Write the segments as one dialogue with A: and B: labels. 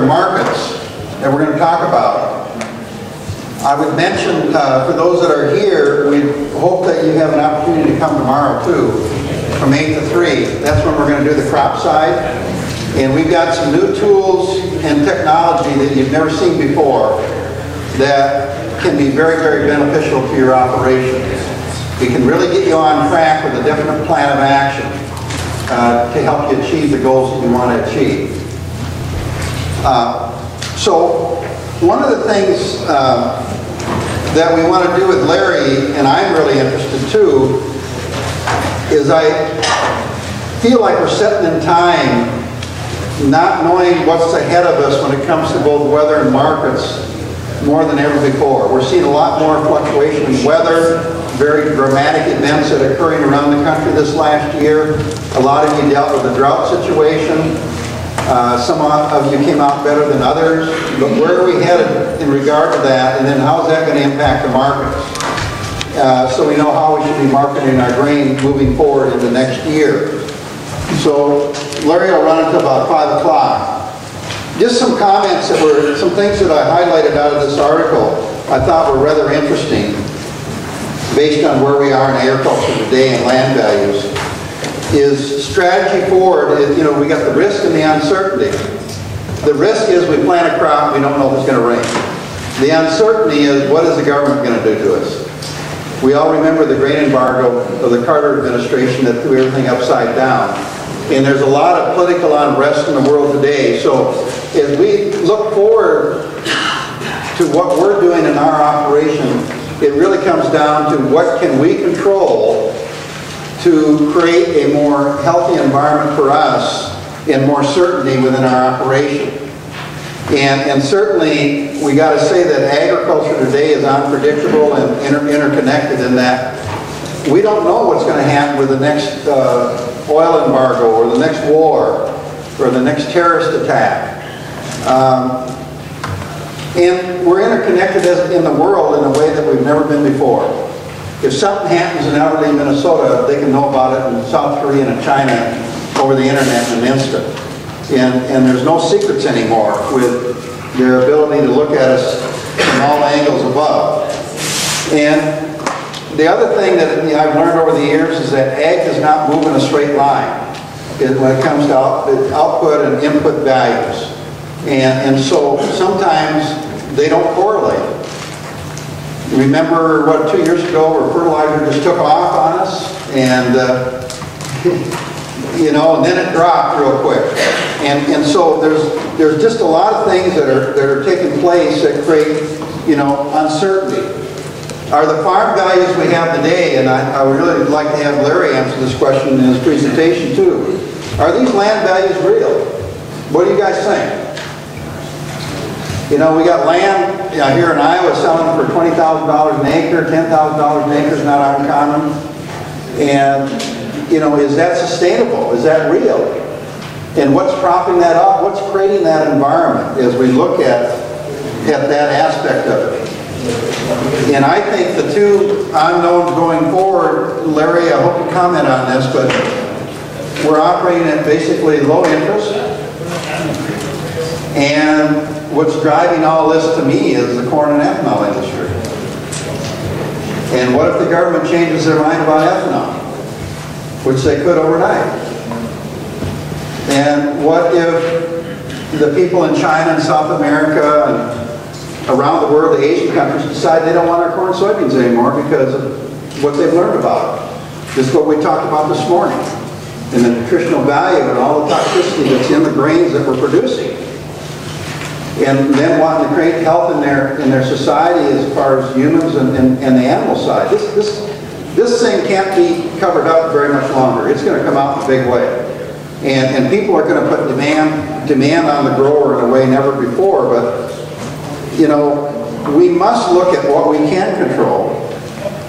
A: markets that we're going to talk about. I would mention, for those that are here, we hope that you have an opportunity to come tomorrow too, from 8 to 3. That's when we're going to do the crop side. And we've got some new tools and technology that you've never seen before that can be very, very beneficial to your operation. We can really get you on track with a definite plan of action to help you achieve the goals that you want to achieve. So one of the things that we want to do with Larry, and I'm really interested too, is I feel like we're sitting in time not knowing what's ahead of us when it comes to both weather and markets more than ever before. We're seeing a lot more fluctuation in weather, very dramatic events that are occurring around the country this last year. A lot of you dealt with the drought situation. Some of you came out better than others. But where are we headed in regard to that, and then how is that going to impact the markets? So we know how we should be marketing our grain moving forward into next year. So Larry will run until about 5 o'clock. Just some comments that were, some things that I highlighted out of this article I thought were rather interesting based on where we are in agriculture today and land values. Is strategy forward, is, you know, we got the risk and the uncertainty. The risk is we plant a crop, we don't know if it's going to rain. The uncertainty is what is the government going to do to us? We all remember the grain embargo of the Carter administration that threw everything upside down. And there's a lot of political unrest in the world today. So as we look forward to what we're doing in our operation, it really comes down to what can we control to create a more healthy environment for us and more certainty within our operation. And certainly we got to say that agriculture today is unpredictable and interconnected in that we don't know what's going to happen with the next oil embargo or the next war or the next terrorist attack. And we're interconnected in the world in a way that we've never been before. If something happens in Alberta, Minnesota, they can know about it in South Korea and China over the internet in an instant. And there's no secrets anymore with their ability to look at us from all angles above. And the other thing that I've learned over the years is that ag does not move in a straight line when it comes to output and input values. And so sometimes they don't correlate. Remember, what, 2 years ago where fertilizer just took off on us? And, you know, and then it dropped real quick. And so there's just a lot of things that are taking place that create, you know, uncertainty. Are the farm values we have today, and I would really like to have Larry answer this question in his presentation too, are these land values real? What do you guys think? You know, we got land here in Iowa selling for $20,000 an acre, $10,000 an acre is not uncommon. And, you know, is that sustainable? Is that real? And what's propping that up? What's creating that environment as we look at that aspect of it? And I think the two unknowns going forward, Larry, I hope you comment on this, but we're operating at basically low interest. And what's driving all this to me is the corn and ethanol industry. And what if the government changes their mind about ethanol, which they could overnight? And what if the people in China and South America and around the world, the Asian countries, decide they don't want our corn and soybeans anymore because of what they've learned about it? Just what we talked about this morning, and the nutritional value and all the toxicity that's in the grains that we're producing. And then wanting to create health in their society as far as humans and the animal side. This thing can't be covered up very much longer. It's going to come out in a big way. And people are going to put demand on the grower in a way never before. But, you know, we must look at what we can control.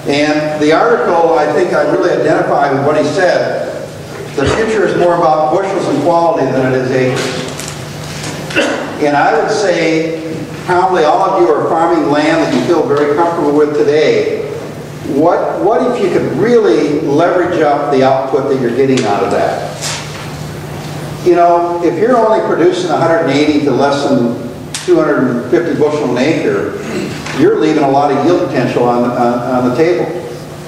A: And the article, I think I really identify with what he said. The future is more about bushels and quality than it is acres. And I would say probably all of you are farming land that you feel very comfortable with today. What if you could really leverage up the output that you're getting out of that? You know, if you're only producing 180 to less than 250 bushel an acre, you're leaving a lot of yield potential on the table.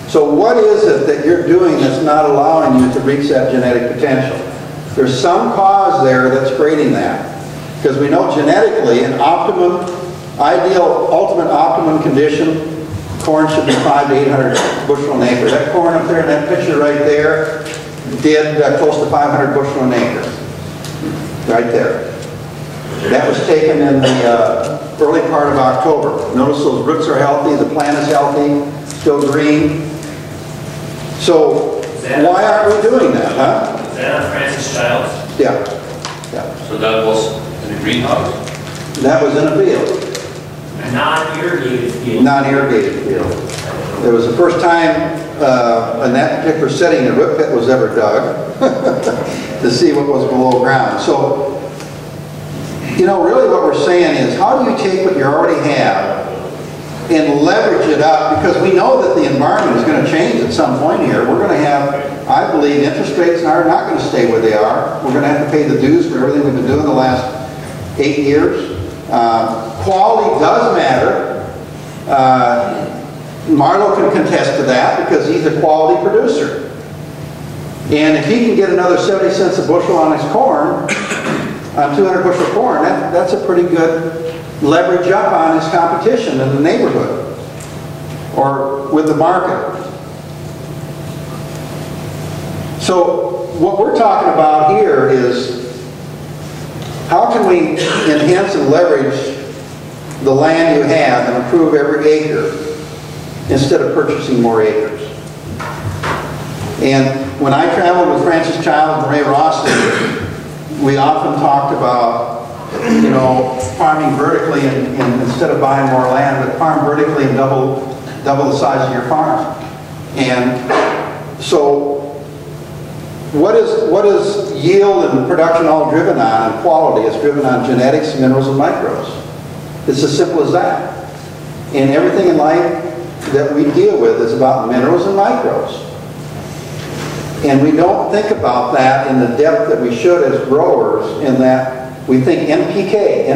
A: So what is it that you're doing that's not allowing you to reach that genetic potential? There's some cause there that's creating that. Because we know genetically an optimum, ideal, ultimate optimum condition, corn should be 500 to 800 bushel an acre. That corn up there in that picture right there did close to 500 bushel an acre. Right there. That was taken in the early part of October. Notice those roots are healthy, the plant is healthy, still green. So why aren't we doing that, huh?
B: Is that on Francis Childs?
A: Yeah.
B: So that was in the greenhouse?
A: That was in a field.
B: A non-irrigated field?
A: Non-irrigated field. It was the first time in that particular setting a root pit was ever dug to see what was below ground. So, you know, really what we're saying is, how do you take what you already have and leverage it up? Because we know that the environment is going to change at some point here. We're going to have, I believe, interest rates are not going to stay where they are. We're going to have to pay the dues for everything we've been doing the last 8 years. Quality does matter. Marlo can contest to that because he's a quality producer. And if he can get another 70 cents a bushel on his corn, on 200 bushel corn, that's a pretty good leverage up on his competition in the neighborhood or with the market. So what we're talking about here is how can we enhance and leverage the land you have and improve every acre instead of purchasing more acres. And when I traveled with Francis Childs and Ray Rossi, we often talked about, you know, farming vertically and instead of buying more land, but farm vertically and double the size of your farm. And so what is yield and production all driven on, and quality? It's driven on genetics, minerals, and microbes. It's as simple as that. And everything in life that we deal with is about minerals and microbes. And we don't think about that in the depth that we should as growers, in that we think NPK,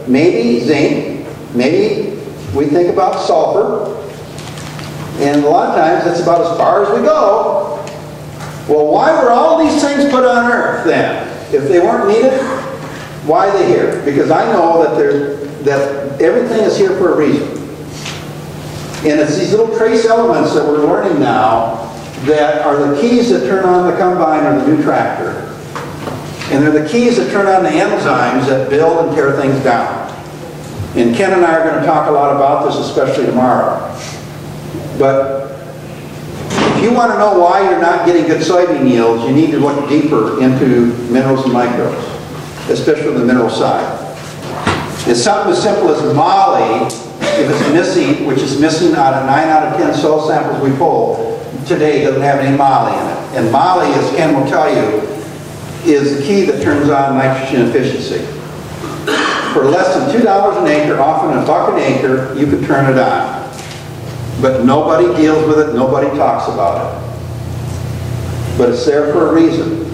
A: maybe zinc, maybe we think about sulfur, and a lot of times that's about as far as we go. Well, why were all these things put on earth then? If they weren't needed, why are they here? Because I know that everything is here for a reason. And it's these little trace elements that we're learning now that are the keys that turn on the combine or the new tractor. And they're the keys that turn on the enzymes that build and tear things down. And Ken and I are going to talk a lot about this, especially tomorrow. But if you want to know why you're not getting good soybean yields, you need to look deeper into minerals and microbes, especially the mineral side. It's something as simple as moly, if it's missing, which is missing out of 9 out of 10 soil samples we pull, today doesn't have any moly in it. And moly, as Ken will tell you, is the key that turns on nitrogen efficiency. For less than $2 an acre, often $1 an acre, you can turn it on. But nobody deals with it, nobody talks about it. But it's there for a reason.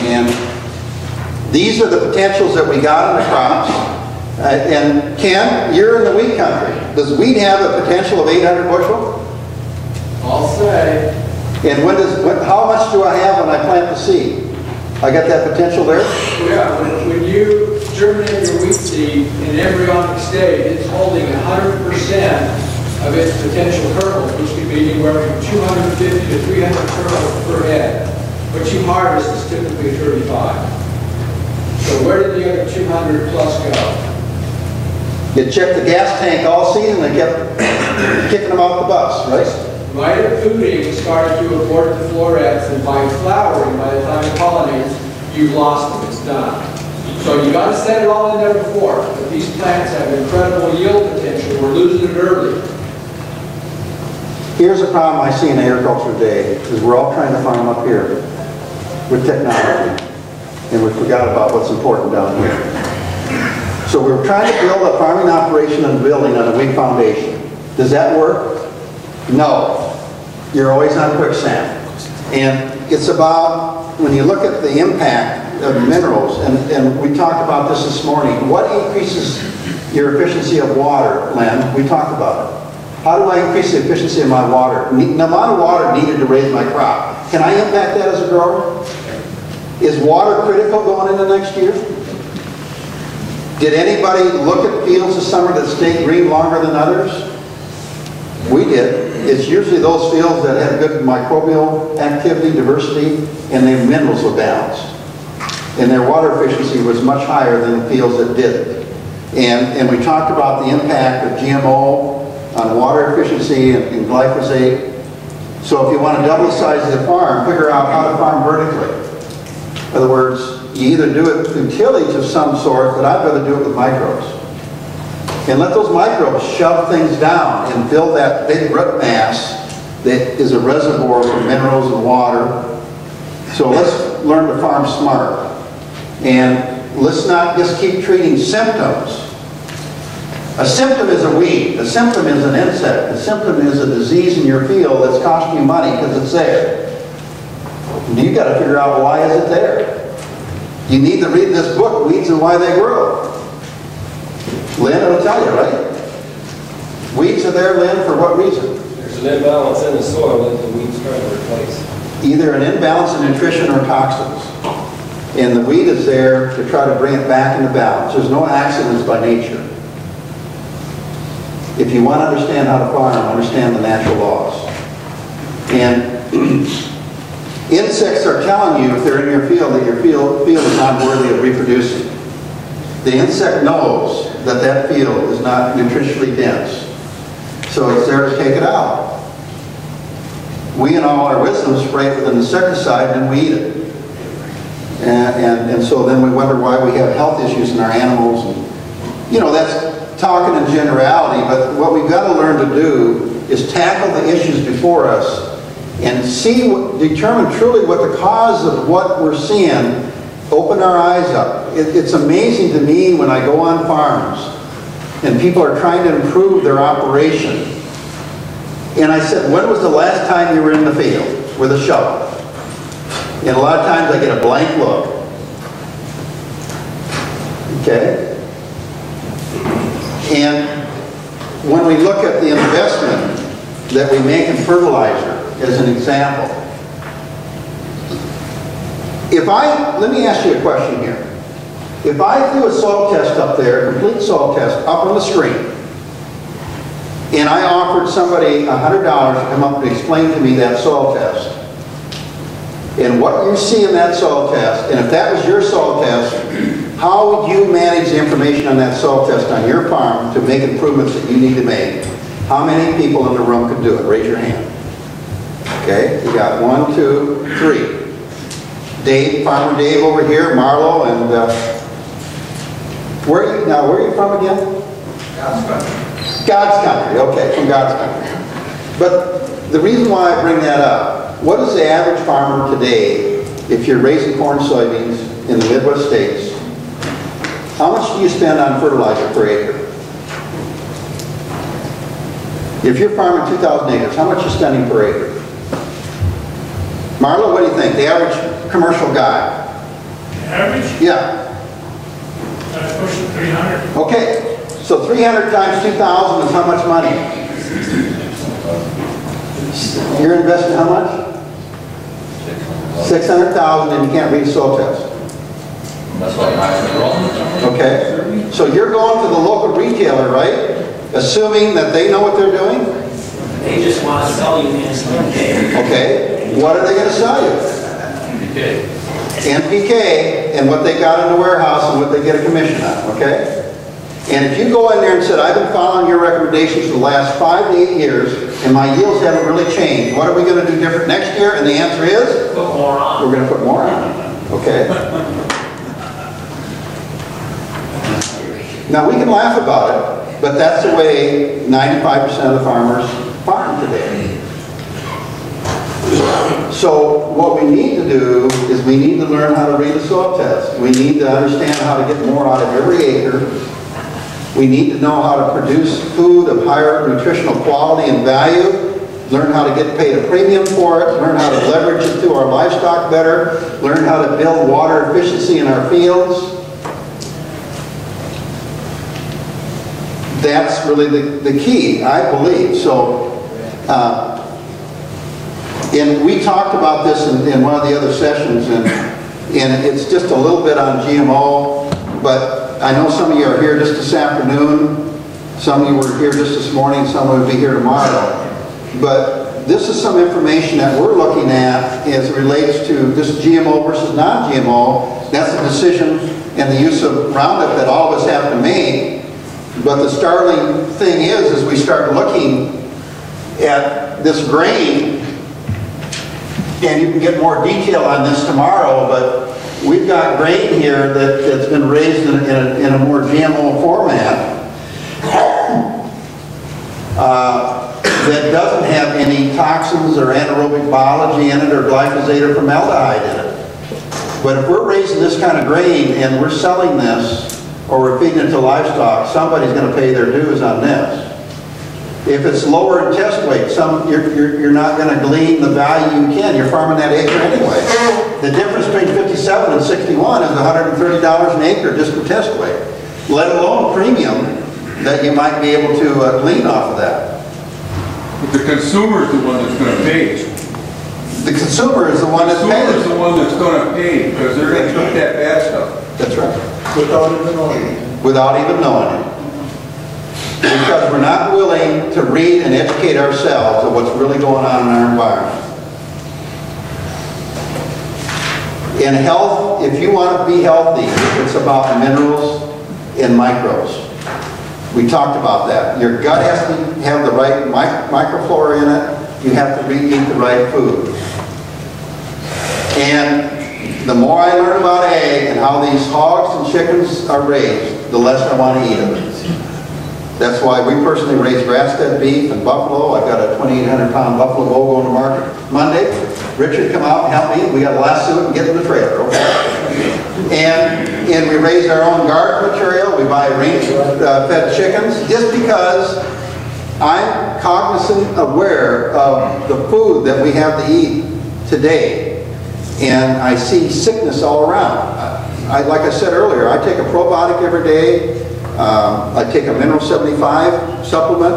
A: And these are the potentials that we got in the crops. And Ken, you're in the wheat country. Does wheat have a potential of 800 bushel?
C: I'll say.
A: And how much do I have when I plant the seed? I got that potential there?
C: Yeah, when you germinate your wheat seed in embryonic state, it's holding 100% of its potential kernels, which could be anywhere from 250 to 300 kernels per head. What you harvest is typically 35. So where did the other 200 plus go?
A: You checked the gas tank all season and they kept kicking them off the bus, right?
C: Right at fooding, started to abort the florets, and by flowering, by the time it pollinates, you've lost them, it's done. So you got to set it all in there before. But these plants have incredible yield potential. We're losing it early.
A: Here's a problem I see in agriculture today, is we're all trying to farm up here with technology, and we forgot about what's important down here. So we're trying to build a farming operation and building on a weak foundation. Does that work? No. You're always on quicksand. And it's about, when you look at the impact of minerals, and we talked about this morning. What increases your efficiency of water, Len? We talked about it. How do I increase the efficiency of my water? The amount of water needed to raise my crop. Can I impact that as a grower? Is water critical going into next year? Did anybody look at fields this summer that stayed green longer than others? We did. It's usually those fields that have good microbial activity, diversity, and their minerals were balanced. And their water efficiency was much higher than the fields that didn't. And we talked about the impact of GMO on water efficiency and glyphosate. So if you want to double the size of the farm, figure out how to farm vertically. In other words, you either do it through tillage of some sort, but I'd rather do it with microbes. And let those microbes shove things down and build that big root mass that is a reservoir for minerals and water. So let's learn to farm smart. And let's not just keep treating symptoms. A symptom is a weed. A symptom is an insect. A symptom is a disease in your field that's costing you money because it's there. You got to figure out why is it there. You need to read this book, Weeds and Why They Grow. Lynn will tell you, right? Weeds are there, Lynn, for what reason?
D: There's an imbalance in the soil that the weeds try to replace.
A: Either an imbalance in nutrition or toxins. And the weed is there to try to bring it back into balance. There's no accidents by nature. If you want to understand how to farm, understand the natural laws. And insects are telling you, if they're in your field, that your field is not worthy of reproducing. The insect knows that that field is not nutritionally dense. So it's there to take it out. We, in all our wisdom, spray it with an insecticide and we eat it. And so then we wonder why we have health issues in our animals. And, you know, that's talking in generality, but what we've got to learn to do is tackle the issues before us and determine truly what the cause of what we're seeing, open our eyes up. It's amazing to me when I go on farms and people are trying to improve their operation. And I said, when was the last time you were in the field with a shovel? And a lot of times I get a blank look. Okay? And when we look at the investment that we make in fertilizer, as an example, let me ask you a question here. If I do a soil test up there, a complete soil test up on the screen, and I offered somebody $100 to come up and explain to me that soil test, and what you see in that soil test, and if that was your soil test, how would you manage the information on that soil test on your farm to make improvements that you need to make? How many people in the room could do it? Raise your hand. Okay, you got 1, 2, 3. Dave, Farmer Dave over here, Marlo, and where are you from again?
C: God's country.
A: God's country, okay, from God's country. But the reason why I bring that up, what is the average farmer today, if you're raising corn and soybeans in the Midwest states, how much do you spend on fertilizer per acre? If you're farming 2,000 acres, how much are you spending per acre? Marlo, what do you think? The average commercial guy?
E: Average?
A: Yeah.
E: That's pushing 300.
A: Okay, so 300 times 2,000 is how much money? You're investing how much? 600,000 and you can't read a soil test.
B: That's why I
A: Okay, so you're going to the local retailer, right? Assuming that they know what they're doing?
B: They just want to sell you NPK.
A: Okay, what are they going to sell you? NPK and what they got in the warehouse and what they get a commission on, okay? And if you go in there and said, I've been following your recommendations for the last 5 to 8 years and my yields haven't really changed, what are we going to do different next year? And the answer is?
B: Put more on.
A: We're going to put more on, okay? Now we can laugh about it, but that's the way 95% of the farmers farm today. So what we need to do is we need to learn how to read a soil test. We need to understand how to get more out of every acre. We need to know how to produce food of higher nutritional quality and value learn how to get paid a premium for it, learn how to leverage it through our livestock better, learn how to build water efficiency in our fields. That's really the key, I believe. So, and we talked about this in one of the other sessions, and it's just a little bit on GMO, but I know some of you are here just this afternoon, some of you were here just this morning, some will be here tomorrow. But this is some information that we're looking at as it relates to this GMO versus non-GMO. That's a decision and the use of Roundup that all of us have to make. But the startling thing is we start looking at this grain, and you can get more detail on this tomorrow, but we've got grain here that's been raised in a more GMO format that doesn't have any toxins or anaerobic biology in it or glyphosate or formaldehyde in it. But if we're raising this kind of grain and we're selling this or we're feeding it to livestock, somebody's going to pay their dues on this. If it's lower in test weight, you're not going to glean the value you can. You're farming that acre anyway. The difference between 57 and 61 is $130 an acre just for test weight, let alone premium that you might be able to glean off of that.
F: But the consumer is the one that's going to pay.
A: The consumer is the one that's paying.
F: The consumer is the one that's going to pay because they're going to cook that bad stuff.
A: That's right. Without even knowing it. Without even knowing it. Because we're not willing to read and educate ourselves of what's really going on in our environment. In health, if you want to be healthy, it's about minerals and microbes. We talked about that. Your gut has to have the right microflora in it. You have to eat the right food. And the more I learn about ag and how these hogs and chickens are raised, the less I want to eat of it. That's why we personally raise grass-fed beef and buffalo. I've got a 2,800-pound buffalo bull going to market Monday. Richard, come out and help me. We got to lasso it and get in the trailer, okay? And we raise our own garden material. We buy range-fed chickens just because I'm cognizant, aware of the food that we have to eat today. And I see sickness all around. Like I said earlier, I take a probiotic every day. I take a mineral 75 supplement.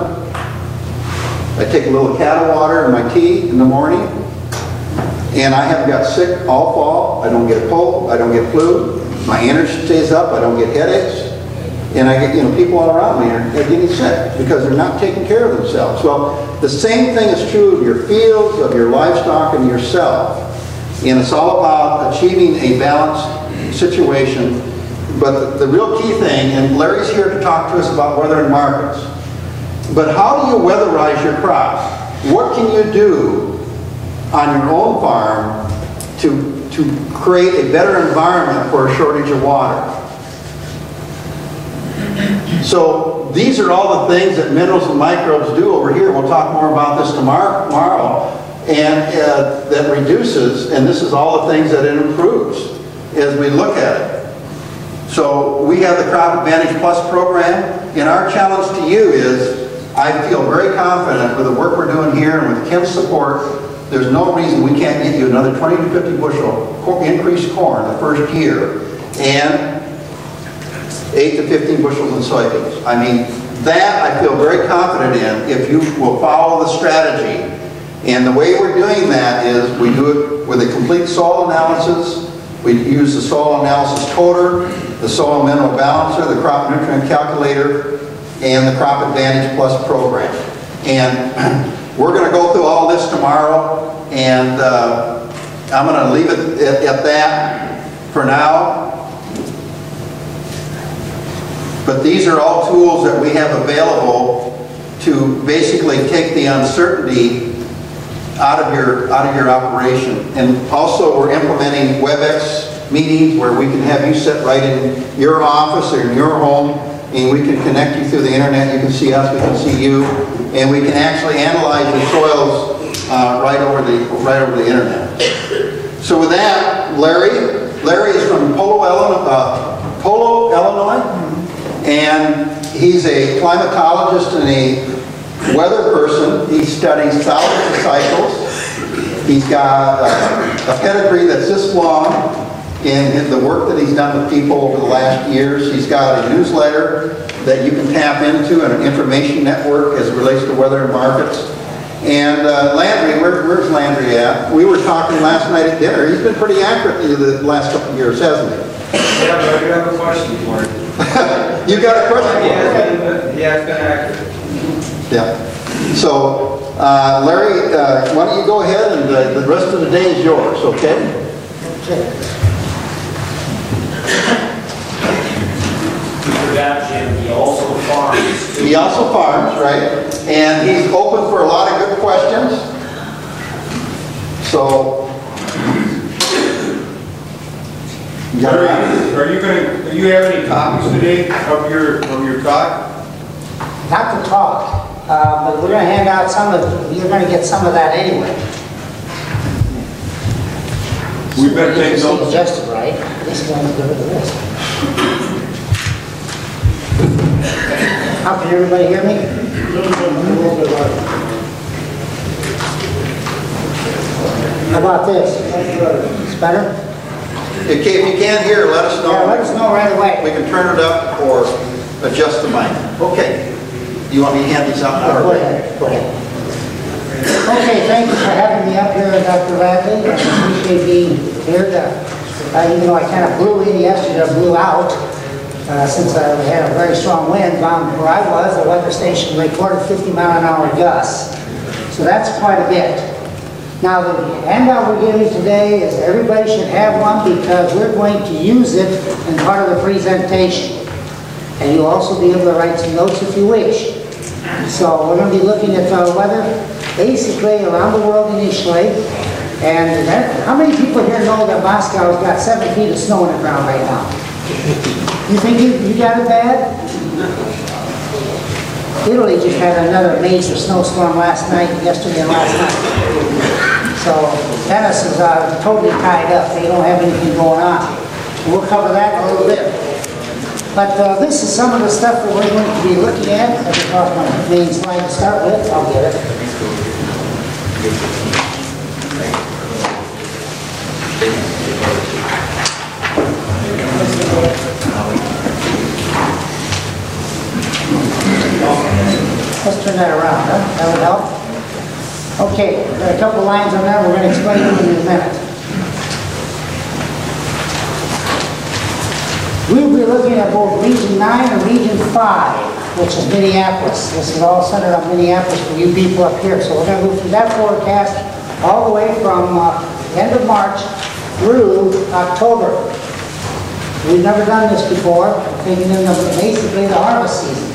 A: I take a little cattle water in my tea in the morning. And I haven't got sick all fall. I don't get a cold. I don't get flu. My energy stays up. I don't get headaches. And I get, people all around me are getting sick because they're not taking care of themselves. Well, the same thing is true of your fields, of your livestock, and yourself. And it's all about achieving a balanced situation. But the real key thing, and Larry's here to talk to us about weathering markets, but how do you weatherize your crops? What can you do on your own farm to create a better environment for a shortage of water? So these are all the things that minerals and microbes do over here. We'll talk more about this tomorrow. And that reduces, and this is all the things that it improves as we look at it. So we have the Crop Advantage Plus program, and our challenge to you is, I feel very confident with the work we're doing here and with Kim's support, there's no reason we can't get you another 20 to 50 bushel increased corn the first year, and 8 to 15 bushels in soybeans. I mean, that I feel very confident in if you will follow the strategy. And the way we're doing that is we do it with a complete soil analysis. We use the soil analysis coder, the soil mineral balancer, the crop nutrient calculator, and the Crop Advantage Plus program. And we're going to go through all this tomorrow, and I'm going to leave it at that for now. But these are all tools that we have available to basically take the uncertainty out of your operation. And also we're implementing WebEx meetings where we can have you sit right in your office or in your home, and we can connect you through the internet. You can see us, we can see you, and we can actually analyze your soils right over the internet. So with that, Larry is from Polo, Illinois, and he's a climatologist and a weather person. He studies thousands of cycles. He's got a pedigree that's this long in the work that he's done with people over the last years. He's got a newsletter that you can tap into and an information network as it relates to weather and markets. And Landry, where's Landry at? We were talking last night at dinner. He's been pretty accurate the last couple of years, hasn't he?
F: Yeah, but I do have a question for you.
A: You got a question?
F: Yeah, it's been accurate.
A: Yeah. So, Larry, why don't you go ahead and the rest of the day is yours, okay?
B: Jim, he also farms.
A: He also farms, right? And he's open for a lot of good questions. So,
F: Are you having any copies today of your talk?
G: Not to talk, but we're going to hand out some of, you're going to get some of that anyway.
F: We better take notes.
G: Adjusted, right? This one's good with the rest. How can everybody hear me? How about this? It's better?
A: if you can't hear, let us know.
G: Yeah, let us know right away.
A: We can turn it up or adjust the mic. Okay. You want me to hand these out?
G: Go ahead. Go ahead. Okay, thank you for having me up here, Dr. Radley. I appreciate being here. Even though I kind of blew in yesterday, I blew out. Since I had a very strong wind down where I was, the weather station recorded 50-mile-an-hour gusts. So that's quite a bit. Now the handout we're giving today is everybody should have one because we're going to use it in part of the presentation. And you'll also be able to write some notes if you wish. So we're going to be looking at weather basically around the world initially. And how many people here know that Moscow's got 7 feet of snow on the ground right now? You think you got it bad? Italy just had another major snowstorm yesterday and last night. So Venice is totally tied up. They don't have anything going on. We'll cover that in a little bit. But this is some of the stuff that we're going to be looking at. Let me off my main slide to start with. I'll get it. Let's turn that around, huh? That would help. Okay, there are a couple lines on there. We're going to explain them in a minute. We'll be looking at both Region 9 and Region 5, which is Minneapolis. This is all centered on Minneapolis for you people up here. So we're going to go through that forecast all the way from the end of March through October. We've never done this before. We're taking in basically the harvest season.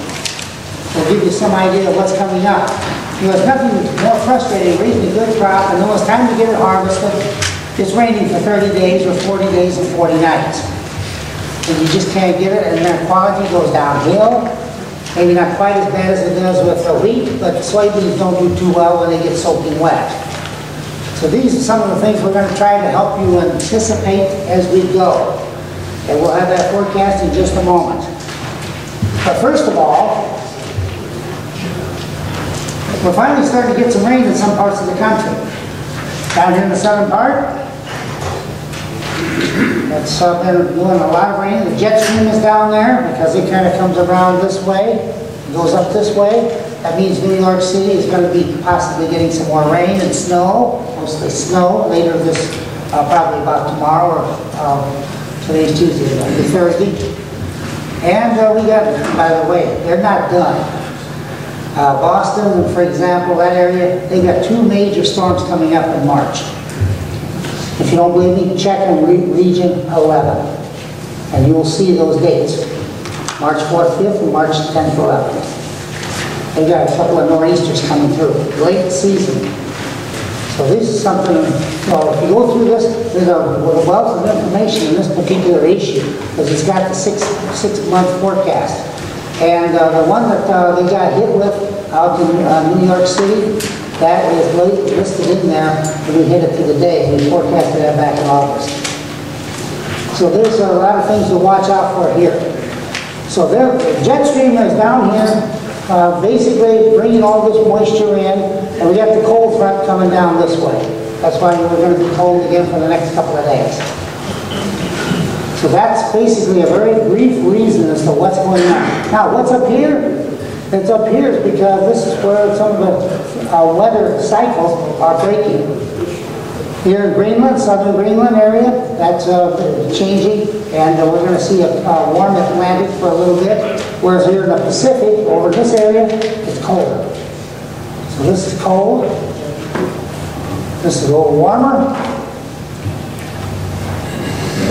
G: We'll give you some idea of what's coming up. There's nothing more frustrating than raising a good crop, and then when it's time to get it harvested, it's raining for 30 days or 40 days and 40 nights. And you just can't get it, and then quality goes downhill. Maybe not quite as bad as it does with the wheat, but soybeans don't do too well when they get soaking wet. So these are some of the things we're going to try to help you anticipate as we go. And we'll have that forecast in just a moment. But first of all, we're finally starting to get some rain in some parts of the country. Down here in the southern part, it's been doing a lot of rain. The jet stream is down there because it kind of comes around this way, goes up this way. That means New York City is going to be possibly getting some more rain and snow, mostly snow, later this, probably about tomorrow or today's Tuesday, it'll be Thursday. And we got, by the way, they're not done. Boston, for example, that area, they've got 2 major storms coming up in March. If you don't believe me, check on Region 11, and you will see those dates. March 4th, 5th, and March 10th, 11th. They've got a couple of nor'easters coming through, late season. So this is something, well, if you go through this, there's a wealth of information in this particular issue, because it's got the six-month forecast. And the one that they got hit with out in New York City, that is listed in there, and we hit it to the day. We forecasted that back in August. So there's a lot of things to watch out for here. So the jet stream is down here. basically bringing all this moisture in, and we got the cold front coming down this way. That's why we're going to be cold again for the next couple of days. So that's basically a very brief reason as to what's going on. Now, what's up here? It's up here is because this is where some of the weather cycles are breaking. Here in Greenland, southern Greenland area, that's changing, and we're going to see a warm Atlantic for a little bit, whereas here in the Pacific, over this area, it's colder. So this is cold. This is a little warmer.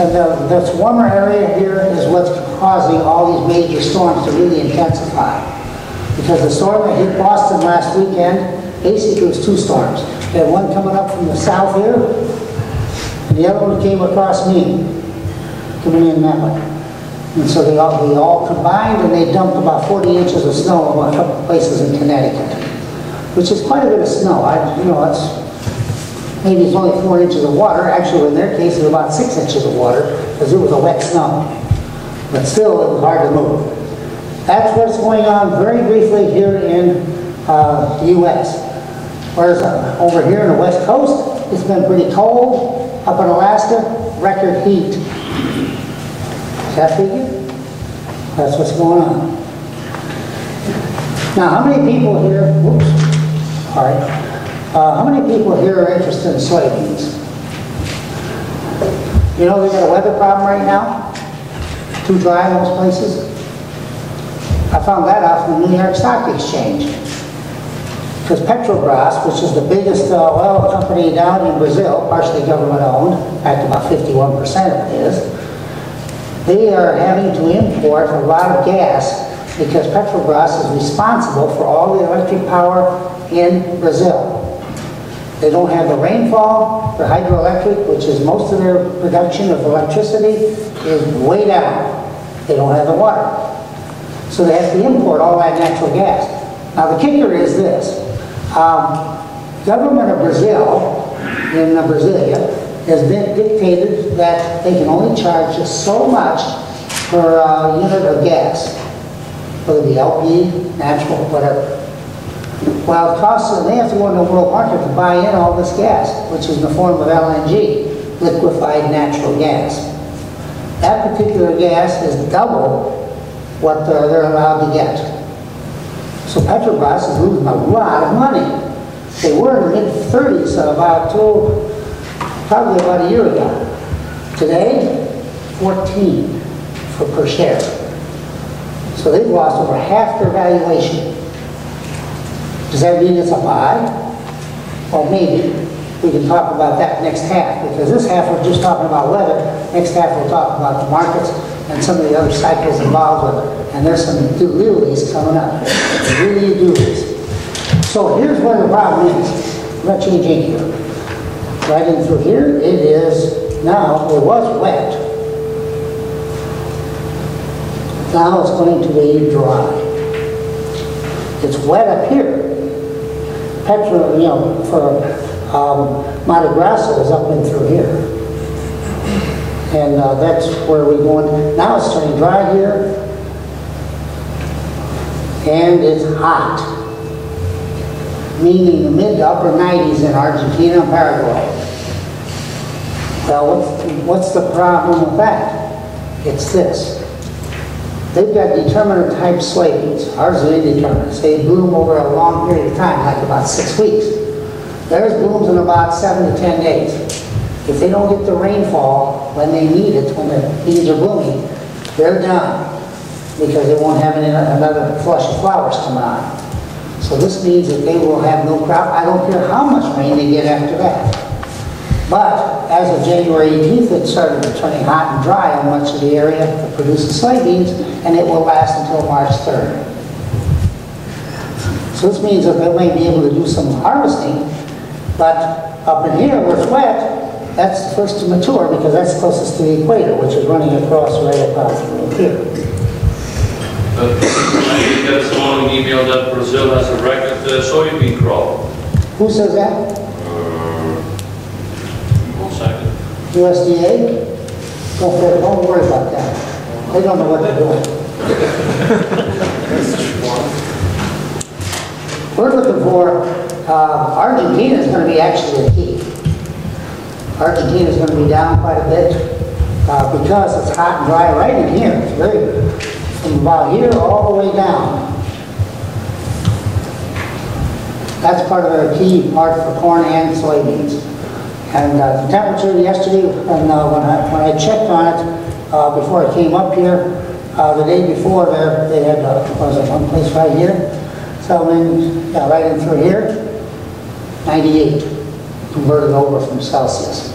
G: And this warmer area here is what's causing all these major storms to really intensify. Because the storm that hit Boston last weekend, basically was two storms. We had one coming up from the south here, and the other one came across me, coming in that way. And so they all combined, and they dumped about 40 inches of snow in a couple of places in Connecticut, which is quite a bit of snow. Maybe it's only 4 inches of water. Actually, in their case, it was about 6 inches of water, because it was a wet snow. But still, it was hard to move. That's what's going on very briefly here in the U.S. Whereas over here in the West Coast, it's been pretty cold. Up in Alaska, record heat. Does that figure? That's what's going on. Now, how many people here, whoops, all right. How many people here are interested in soybeans? You know we got a weather problem right now? Too dry in most places. I found that out from the New York Stock Exchange. Because Petrobras, which is the biggest oil company down in Brazil, partially government owned, in fact about 51% of it is, they are having to import a lot of gas because Petrobras is responsible for all the electric power in Brazil. They don't have the rainfall for hydroelectric, which is most of their production of electricity, is way down. They don't have the water. So they have to import all that natural gas. Now the kicker is this. Government of Brazil, in Brasilia, has been dictated that they can only charge just so much per unit of gas, whether it be LP, natural, whatever. Well, it costs them, they have to go into the world market to buy in all this gas, which is in the form of LNG, liquefied natural gas. That particular gas is double what they're allowed to get. So Petrobras is losing a lot of money. They were in the mid-30s probably about a year ago. Today, 14 per share. So they've lost over half their valuation. Does that mean it's a buy? Well, maybe. We can talk about that next half, because this half we're just talking about weather. Next half we'll talk about the markets and some of the other cycles involved with it. And there's some doolies coming up. Really doolies. So here's where the problem is. I'm not changing here. Right in through here, it is now, it was wet. Now it's going to be dry. It's wet up here. For Mato Grosso is up and through here. And that's where we're going. Now it's turning dry here. And it's hot. Meaning the mid to upper 90s in Argentina and Paraguay. Well, what's the problem with that? It's this. They've got determinate type soybeans. Ours are indeterminate. They bloom over a long period of time, like about 6 weeks. Theirs blooms in about 7 to 10 days. If they don't get the rainfall when they need it, when the beans are blooming, they're done. Because they won't have another flush of flowers coming on. So this means that they will have no crop. I don't care how much rain they get after that. But as of January 18th, it started turning hot and dry on much of the area that produces soybeans, and it will last until March 3rd. So this means that they may be able to do some harvesting, but up in here where it's wet, that's the first to mature because that's closest to the equator, which is running across right across here.
H: But I think that someone emailed that Brazil has a record soybean crop.
G: Who says that?
H: 1 second.
G: USDA? Don't worry about that. They don't know what they're doing. we're looking for, Argentina is going to be actually a key. Argentina is going to be down quite a bit because it's hot and dry right in here. It's very, from about here all the way down. That's part of our key part for corn and soybeans. And the temperature yesterday, and when I checked on it before I came up here, the day before there, they had, was it one place right here? So then, yeah, right in through here, 98, converted over from Celsius.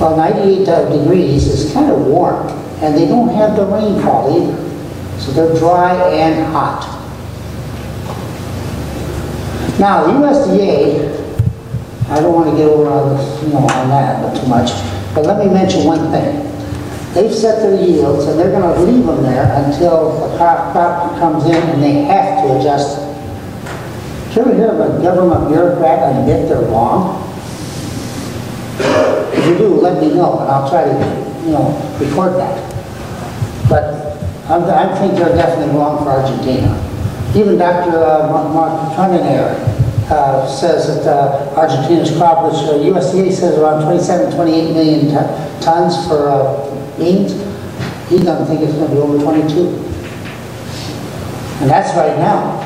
G: Well, 98 degrees is kind of warm, and they don't have the rainfall either. So they're dry and hot. Now, the USDA, I don't want to get over on this, on that too much, but let me mention one thing. They've set their yields, and they're going to leave them there until the crop comes in, and they have to adjust it. Did you ever hear of a government bureaucrat admit they're wrong? If you do, let me know, and I'll try to, record that. But I think they're definitely wrong for Argentina. Even Dr. Mark Tunnenair says that Argentina's crop, which USDA says around 27, 28 million tons for beans, he doesn't think it's going to be over 22. And that's right now.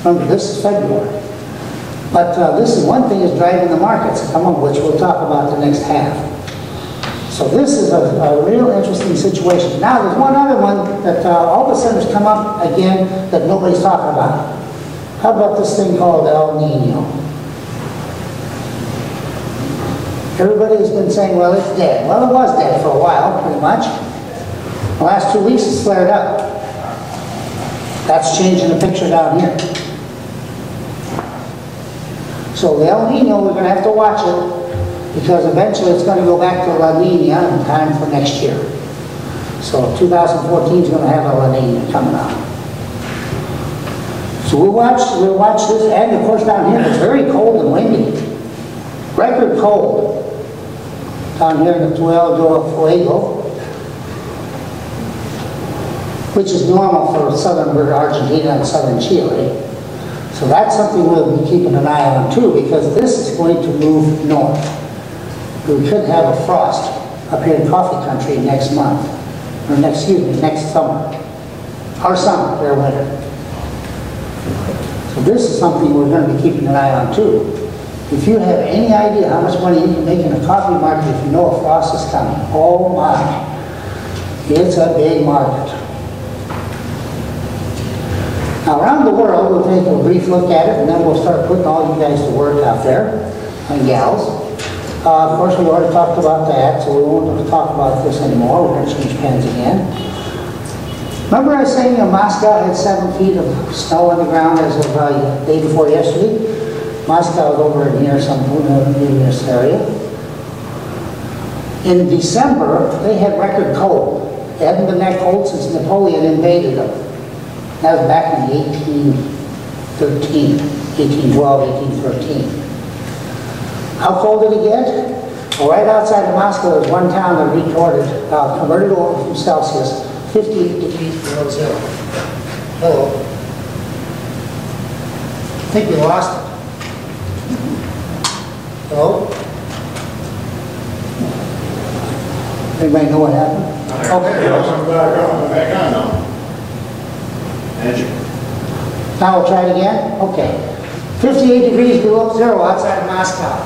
G: Remember, this is February. But this is one thing is driving the markets, which we'll talk about the next half. So this is a real interesting situation. Now, there's one other one that all of a sudden has come up again that nobody's talking about. How about this thing called El Nino? Everybody has been saying, well, it's dead. Well, it was dead for a while, pretty much. The last 2 weeks it's flared up. That's changing the picture down here. So the El Nino, we're going to have to watch it because eventually it's going to go back to La Nina in time for next year. So 2014 is going to have a La Nina coming out. So we'll watch this, and of course down here it's very cold and windy. Record cold down here in the Tierra del Fuego, which is normal for southern Argentina and southern Chile. So that's something we'll be keeping an eye on too, because this is going to move north. We could have a frost up here in coffee country next month, or next summer. Our summer, their winter. So this is something we're going to be keeping an eye on too. If you have any idea how much money you can make in a coffee market if you know a frost is coming, oh my, it's a big market. Now around the world, we'll take a brief look at it and then we'll start putting all you guys to work out there, and gals. Of course, we already talked about that, so we won't talk about this anymore. We're going to change pens again. Remember I was saying Moscow had 7 feet of snow on the ground as of the day before yesterday? Moscow was over in here, in this area. In December, they had record cold. They hadn't been that cold since Napoleon invaded them. That was back in 1813, 1812, 1813. How cold did it get? Well, right outside of Moscow, there's one town that recorded, converted over from Celsius, 58 degrees below zero. Hello. I think we lost it. Hello? Anybody know what happened? Okay.
E: Back on now.
G: Now we'll try it again? Okay. 58 degrees below zero outside of Moscow.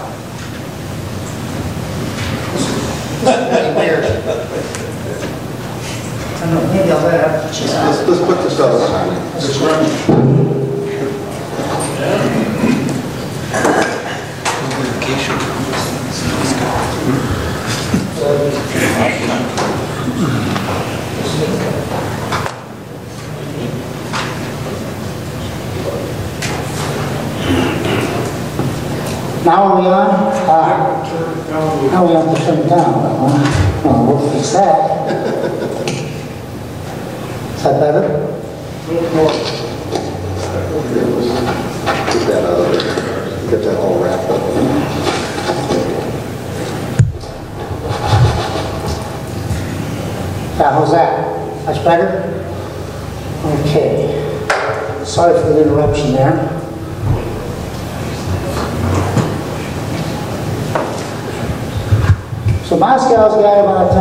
G: This is really weird. I don't know, maybe I'll let it up.
A: Let's put this other sign.
G: Now are we on? Now we have to turn it down. Well, we'll fix that. Is that better?
A: Get that out of there. Get that all wrapped up.
G: Yeah, how's that? Much better? Okay. Sorry for the interruption there. So Moscow's got about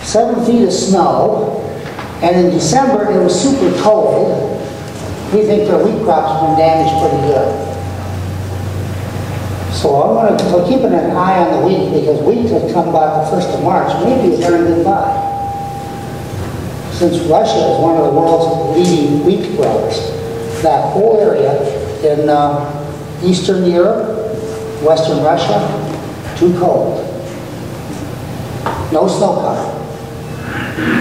G: 7 feet of snow, and in December it was super cold. We think their wheat crops have been damaged pretty good. So I'm going to, we're keeping an eye on the wheat, because wheat has come about the 1st of March. Maybe it's very good buy. Since Russia is one of the world's leading wheat growers, that whole area in Eastern Europe, Western Russia, too cold. No snow cover.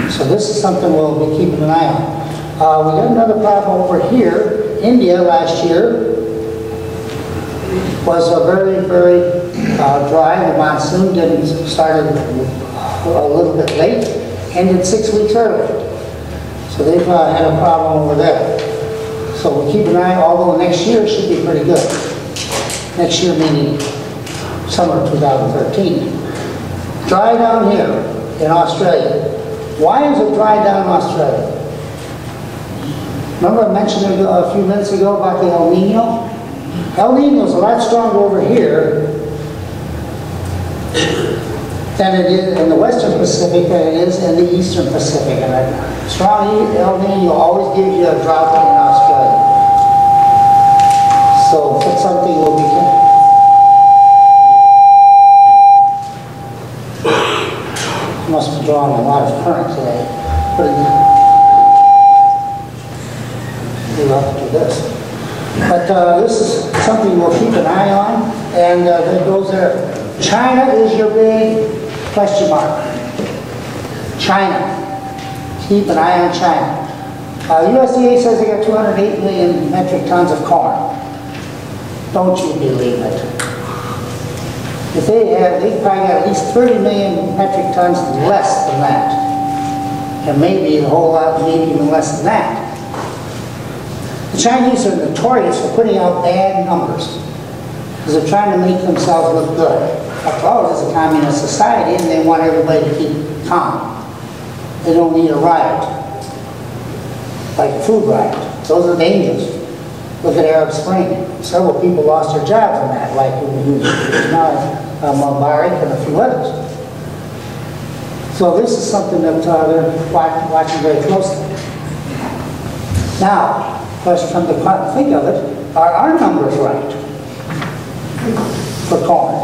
G: So this is something we'll be keeping an eye on. We got another problem over here. India last year was a very, very dry. The monsoon started a little bit late, ended 6 weeks early. So they've had a problem over there. So we'll keep an eye, although next year should be pretty good. Next year meaning summer 2013. Dry down here in Australia. Why is it dry down in Australia? Remember I mentioned a few minutes ago about the El Nino? El Nino is a lot stronger over here than it is in the Western Pacific than it is in the Eastern Pacific. And a strong El Nino always gives you a drought in Australia. So that's something we'll be must be drawing a lot of current today. We'll have to do this. But this is something we'll keep an eye on, and that goes there. China is your big question mark. China. Keep an eye on China. USDA says they got 208 million metric tons of corn. Don't you believe it? If they have, they've probably got at least 30 million metric tons less than that. And maybe a whole lot, maybe even less than that. The Chinese are notorious for putting out bad numbers because they're trying to make themselves look good. After all, it is a communist society and they want everybody to keep calm. They don't need a riot, like a food riot. Those are dangerous. Look at Arab Spring. Several people lost their jobs in that, like Mubarak and a few others. So this is something that they're watching very closely. Now, let's come to think of it, are our numbers right for corn?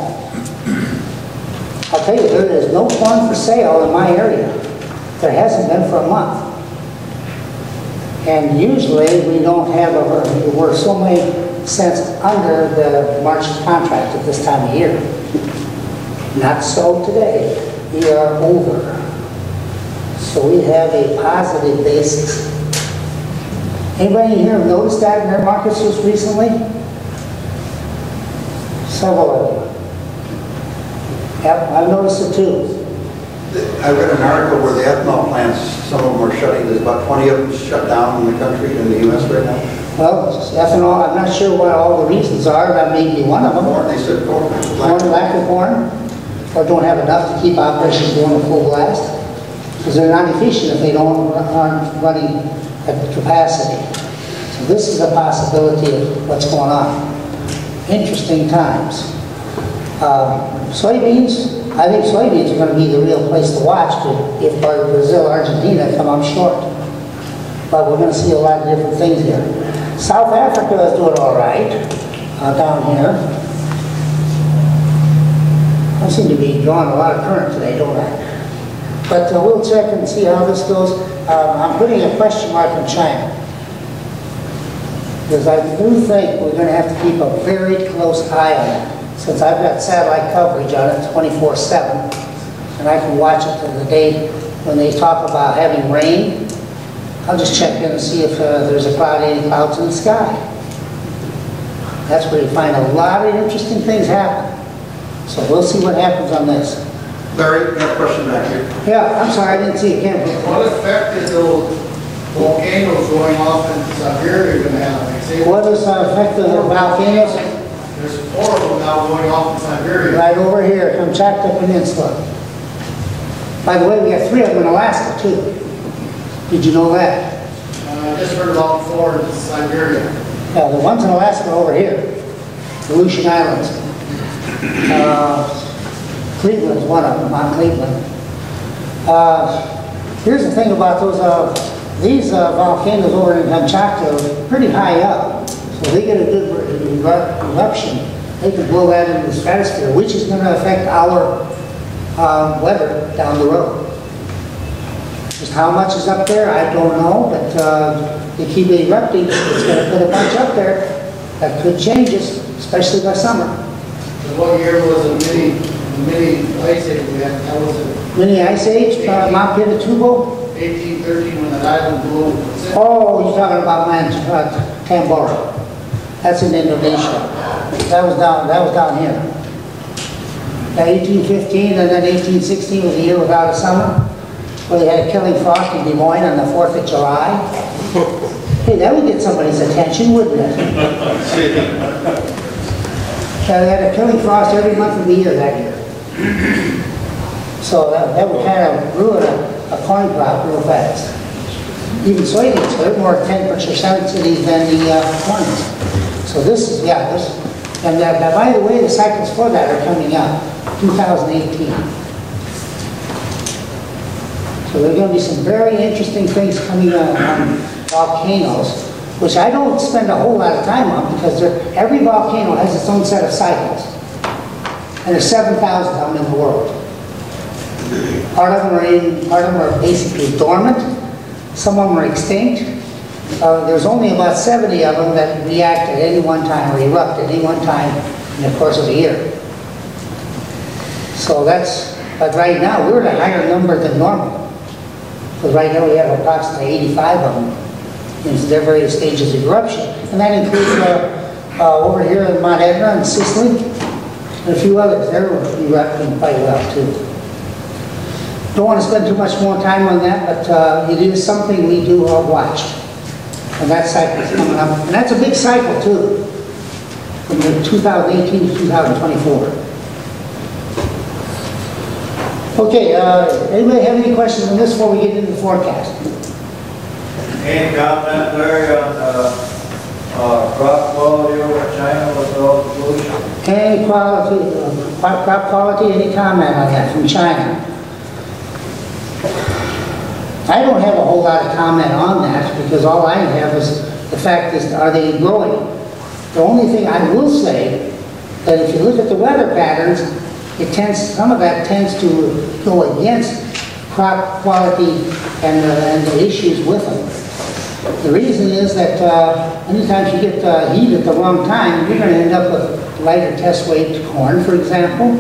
G: I'll tell you, there is no corn for sale in my area. There hasn't been for a month. And usually we don't have we're so many cents under the March contract at this time of year. Not so today. We are over. So we have a positive basis. Anybody here have noticed that in their markets just recently? Several of you. Yep, I've noticed it too.
A: I read an article where the ethanol plants, some of them are shutting, there's about 20 of them shut down in the country, in the U.S. right now.
G: Well, ethanol, I'm not sure what all the reasons are, that may be one of them.
A: Corn, they said corn.
G: Corn, lack of corn, or don't have enough to keep operations going at full blast. Because they're not efficient if they aren't running at capacity. So this is a possibility of what's going on. Interesting times. Soybeans, I think soybeans are going to be the real place to watch if Brazil, Argentina come up short. But we're going to see a lot of different things here. South Africa is doing all right down here. I seem to be drawing a lot of current today, don't I? But we'll check and see how this goes. I'm putting a question mark on China. Because I do think we're going to have to keep a very close eye on it. Since I've got satellite coverage on it 24/7, and I can watch it to the day when they talk about having rain, I'll just check in and see if there's any clouds in the sky. That's where you find a lot of interesting things happen. So we'll see what happens on this.
A: Larry, got a question back here.
G: Yeah, I'm sorry, I didn't see it. Can't.
E: What effect is those volcanoes going off in Siberia going to have?
G: What does affect the volcanoes?
E: There's 4 of them now going off in Siberia.
G: Right over here, Kamchatka Peninsula. By the way, we got 3 of them in Alaska, too. Did you know that?
E: I just heard about 4 in Siberia.
G: Yeah, the ones in Alaska are over here, the Aleutian Islands. Cleveland's one of them, Mount Cleveland. Here's the thing about these volcanoes over in Kamchatka are pretty high up. So they get a good eruption. They can blow that into the stratosphere, which is going to affect our weather down the road. Just how much is up there, I don't know, but they keep erupting. It's going to put a bunch up there. That could change us, especially by summer.
E: What year was the mini ice age we had? That was it.
G: Mini ice age, Mount Pinatubo?
E: 1813 when that island blew.
G: Oh, you're talking about Tambora. That's in Indonesia. That was down here. 1815 and then 1816 was a year without a summer, where they had a killing frost in Des Moines on the 4th of July. Hey, that would get somebody's attention, wouldn't it? Yeah, they had a killing frost every month of the year that year. So that would kind of ruin a corn crop real fast. Even soybeans, they're more temperature sensitive than the corn. So this is, yeah, this. And by the way, the cycles for that are coming up, 2018. So there are going to be some very interesting things coming on volcanoes, which I don't spend a whole lot of time on because every volcano has its own set of cycles. And there's 7,000 of them in the world. Part of them are basically dormant. Some of them are extinct. There's only about 70 of them that react at any one time or erupt at any one time in the course of a year. So but right now we're at a higher number than normal. Because right now we have approximately 85 of them in their various stages of eruption. And that includes over here in Mount Etna and Sicily and a few others. They're erupting quite well too. Don't want to spend too much more time on that, but it is something we do watch. And that cycle is coming up. And that's a big cycle too, from 2018 to 2024. Okay, anybody have any questions on this before we get into the forecast?
I: Any comment, Larry, on crop quality over China with all the pollution?
G: Any crop quality, any comment on that from China? I don't have a whole lot of comment on that because all I have is the fact is, are they growing? The only thing I will say that if you look at the weather patterns, some of that tends to go against crop quality and the issues with them. The reason is that anytime you get heat at the wrong time, you're going to end up with lighter test weight corn, for example.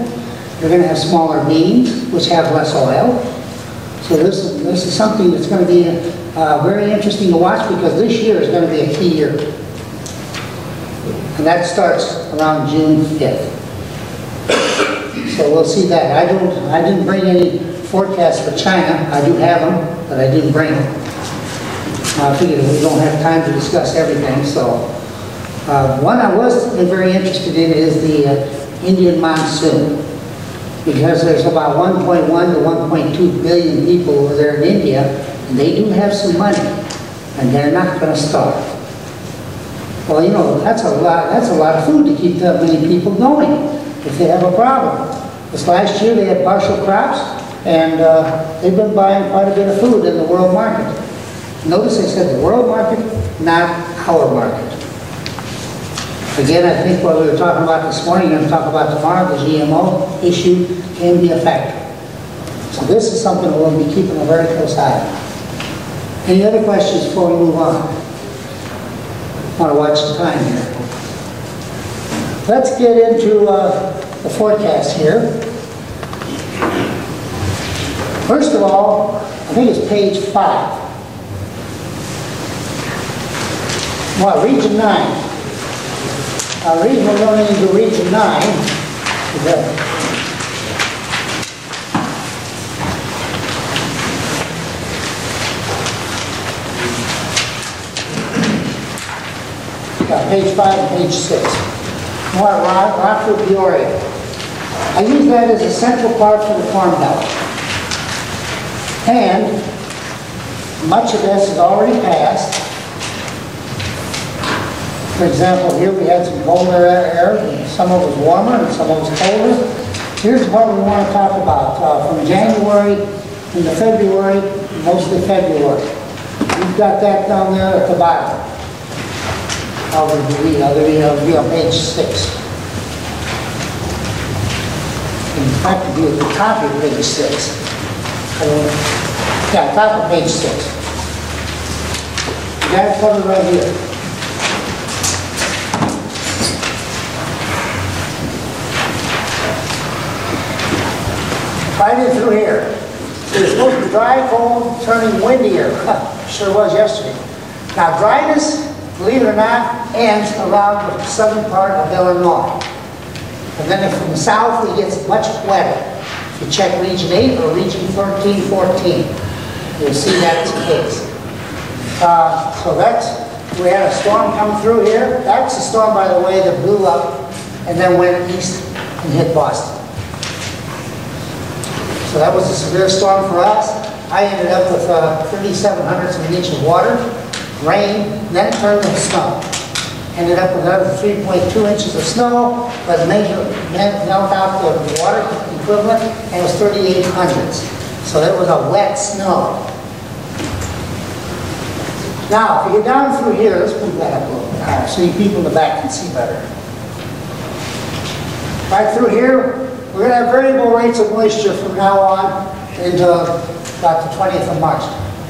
G: You're going to have smaller beans, which have less oil. So this is something that's going to be very interesting to watch because this year is going to be a key year. And that starts around June 5th. So we'll see that. I didn't bring any forecasts for China. I do have them, but I didn't bring them. I figured we don't have time to discuss everything. So one I was very interested in is the Indian monsoon. Because there's about 1.1 to 1.2 billion people over there in India, and they do have some money, and they're not going to starve. Well, you know, that's a lot of food to keep that many people going if they have a problem. This last year they had partial crops, and they've been buying quite a bit of food in the world market. Notice I said the world market, not our market. Again, I think what we were talking about this morning, and talk about tomorrow, the GMO issue can be a factor. So this is something we'll be keeping a very close eye on. Any other questions before we move on? I want to watch the time here. Let's get into the forecast here. First of all, I think it's page 5. Well, region 9. We're going into region 9. Page 5 and page 6. Rockford, Peoria. I use that as a central part for the Farm Belt. And much of this has already passed. For example, here we had some colder air, and some of it was warmer and some of it was colder. Here's what we want to talk about, from January into February, mostly February. You've got that down there at the bottom. I'll be on page 6. In fact, it'll be at the top of page 6. Yeah, top of page 6. You got it covered right here. Right in through here. It's supposed to be dry, cold, turning windier. Sure was yesterday. Now dryness, believe it or not, ends around the southern part of Illinois. And then from the south, it gets much wetter. If you check region 8 or region 13, 14, you'll see that's the case. So we had a storm come through here. That's the storm, by the way, that blew up and then went east and hit Boston. So that was a severe storm for us. I ended up with 3,700 of an inch of water, rain, then it turned into snow. Ended up with another 3.2 inches of snow, but melt out the water equivalent, and it was 3,800. So it was a wet snow. Now, if you get down through here, let's move that up a little bit higher so you people in the back can see better. Right through here, we're going to have variable rates of moisture from now on into about the 20th of March.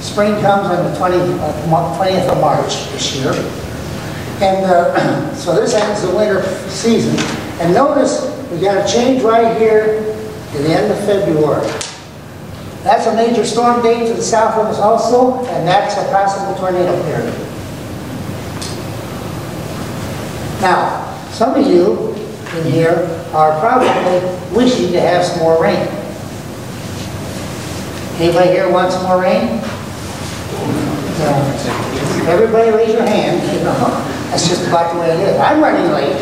G: Spring comes on the 20th of March this year. And so this ends the winter season. And notice we got a change right here to the end of February. That's a major storm date to the south of us also, and that's a possible tornado period. Now, some of you in here are probably wishing to have some more rain. Anybody here want some more rain? Everybody raise your hand. You know, that's just about the way it is. I'm running late.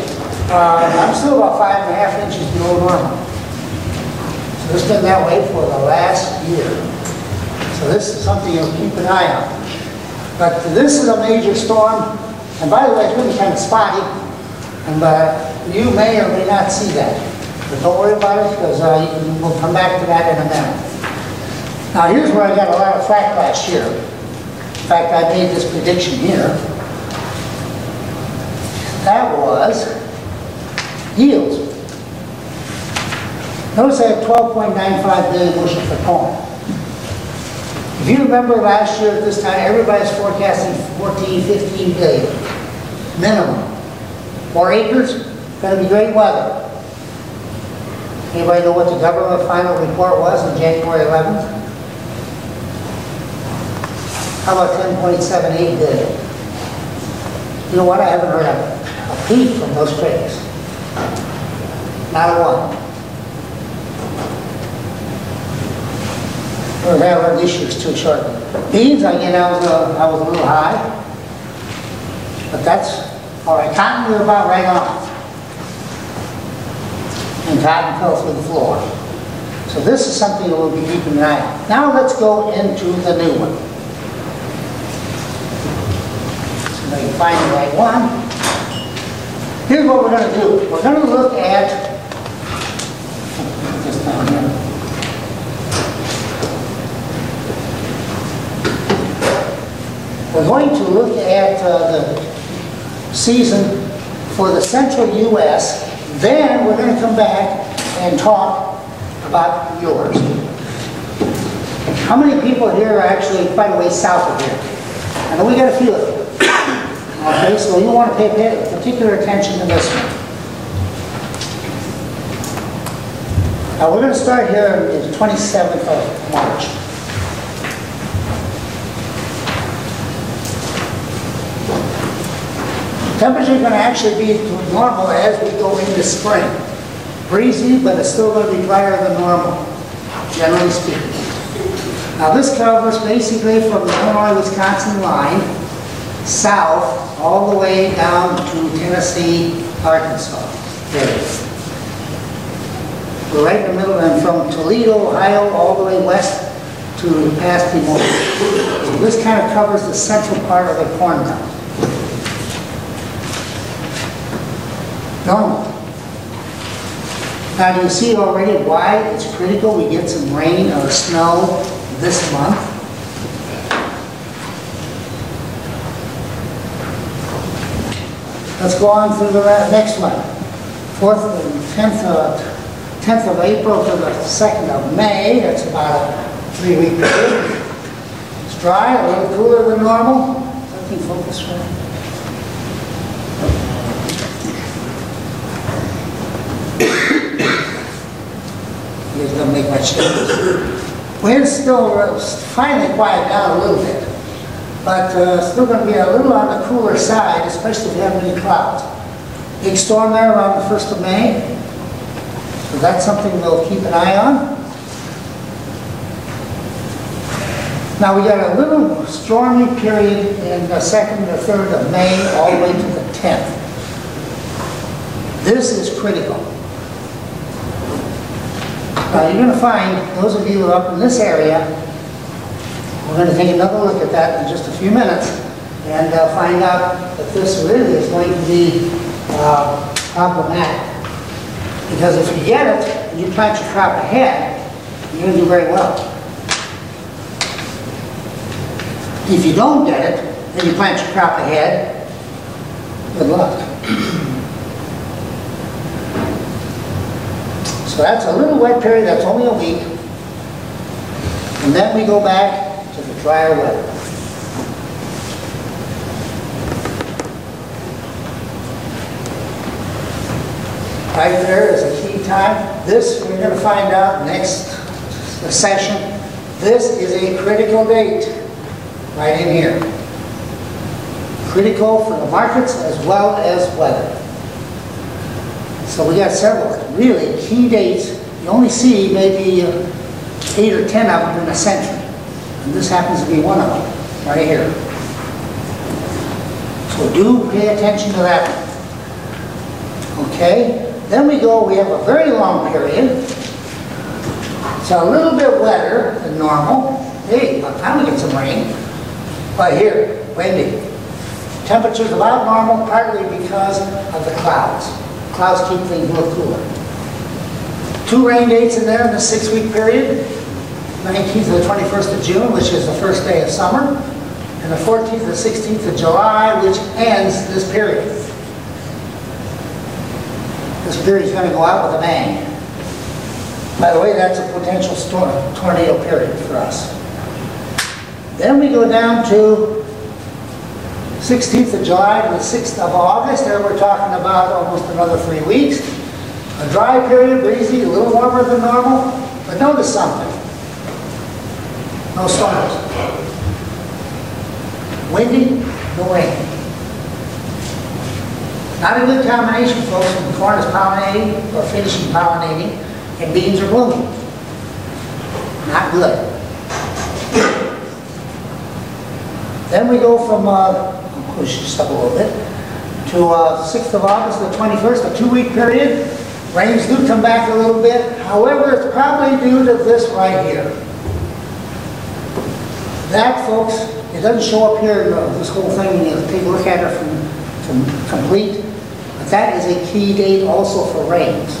G: I'm still about 5.5 inches below normal. So it's been that way for the last year. So this is something you'll keep an eye on. But this is a major storm. And by the way, it's really kind of spotty. And you may or may not see that. But don't worry about it, because we'll come back to that in a minute. Now here's where I got a lot of flack last year. In fact, I made this prediction here. That was yields. Notice I have 12.95 billion bushels for corn. If you remember last year at this time, everybody's forecasting 14, 15 billion minimum. More acres, going to be great weather. Anybody know what the government final report was on January 11th? How about 10.78 billion? You know what? I haven't heard a peep from those critics. Not a one. We'll have our issues too shortly. Beans, again, I was a little high, but that's all right. Cotton, we're about right on. And cotton fell through the floor. So this is something that we'll be keeping an eye on. Now let's go into the new one. So now you find the right one. Here's what we're going to do. We're going to look at this down here. We're going to look at the season for the central U.S. Then we're going to come back and talk about yours. How many people here are actually quite a ways south of here? I know we got a few of you. Okay, so you want to pay particular attention to this one. Now we're going to start here on the 27th of March. Temperature is going to actually be normal as we go into spring. Breezy, but it's still going to be drier than normal, generally speaking. Now this covers basically from the Illinois-Wisconsin line, south, all the way down to Tennessee, Arkansas. There. We're right in the middle, and from Toledo, Ohio, all the way west to past Des Moines. So this kind of covers the central part of the Corn Belt. Normal. Now, do you see already why it's critical we get some rain or snow this month? Let's go on through the next one. 4th and 10th of April to the 2nd of May. That's about a 3-week period. It's dry, a little cooler than normal. I can focus right. It doesn't make much difference. Wind's still finally quiet down a little bit, but still going to be a little on the cooler side, especially if you have any clouds. Big storm there around the 1st of May, so that's something we'll keep an eye on. Now we got a little stormy period in the 2nd or 3rd of May all the way to the 10th. This is critical. Now you're going to find, those of you who are up in this area, we're going to take another look at that in just a few minutes and find out that this really is going to be problematic. Because if you get it and you plant your crop ahead, you're going to do very well. If you don't get it and you plant your crop ahead, good luck. So that's a little wet period, that's only a week. And then we go back to the drier weather. Right there is a key time. This, we're going to find out next session. This is a critical date, right in here. Critical for the markets as well as weather. So we got several really key dates. You only see maybe 8 or 10 of them in a century. And this happens to be one of them, right here. So do pay attention to that one. Okay? Then we have a very long period. It's a little bit wetter than normal. Hey, by the time we get some rain. But here, windy. Temperatures about normal, partly because of the clouds. Clouds keep things a little cooler. 2 rain dates in there in the 6-week period. 19th to the 21st of June, which is the first day of summer. And the 14th to the 16th of July, which ends this period. This period is going to go out with a bang. By the way, that's a potential tornado period for us. Then we go down to 16th of July to the 6th of August. There we're talking about almost another 3 weeks. A dry period, breezy, a little warmer than normal. But notice something. No storms. Windy, no rain. Not a good combination, folks, when the corn is pollinating or finishing pollinating and beans are blooming. Not good. Then we go from, I'll push this up a little bit, to 6th of August to the 21st, a 2-week period. Rains do come back a little bit. However, it's probably due to this right here. That, folks, it doesn't show up here in this whole thing when you take a look at it from complete. But that is a key date also for rains.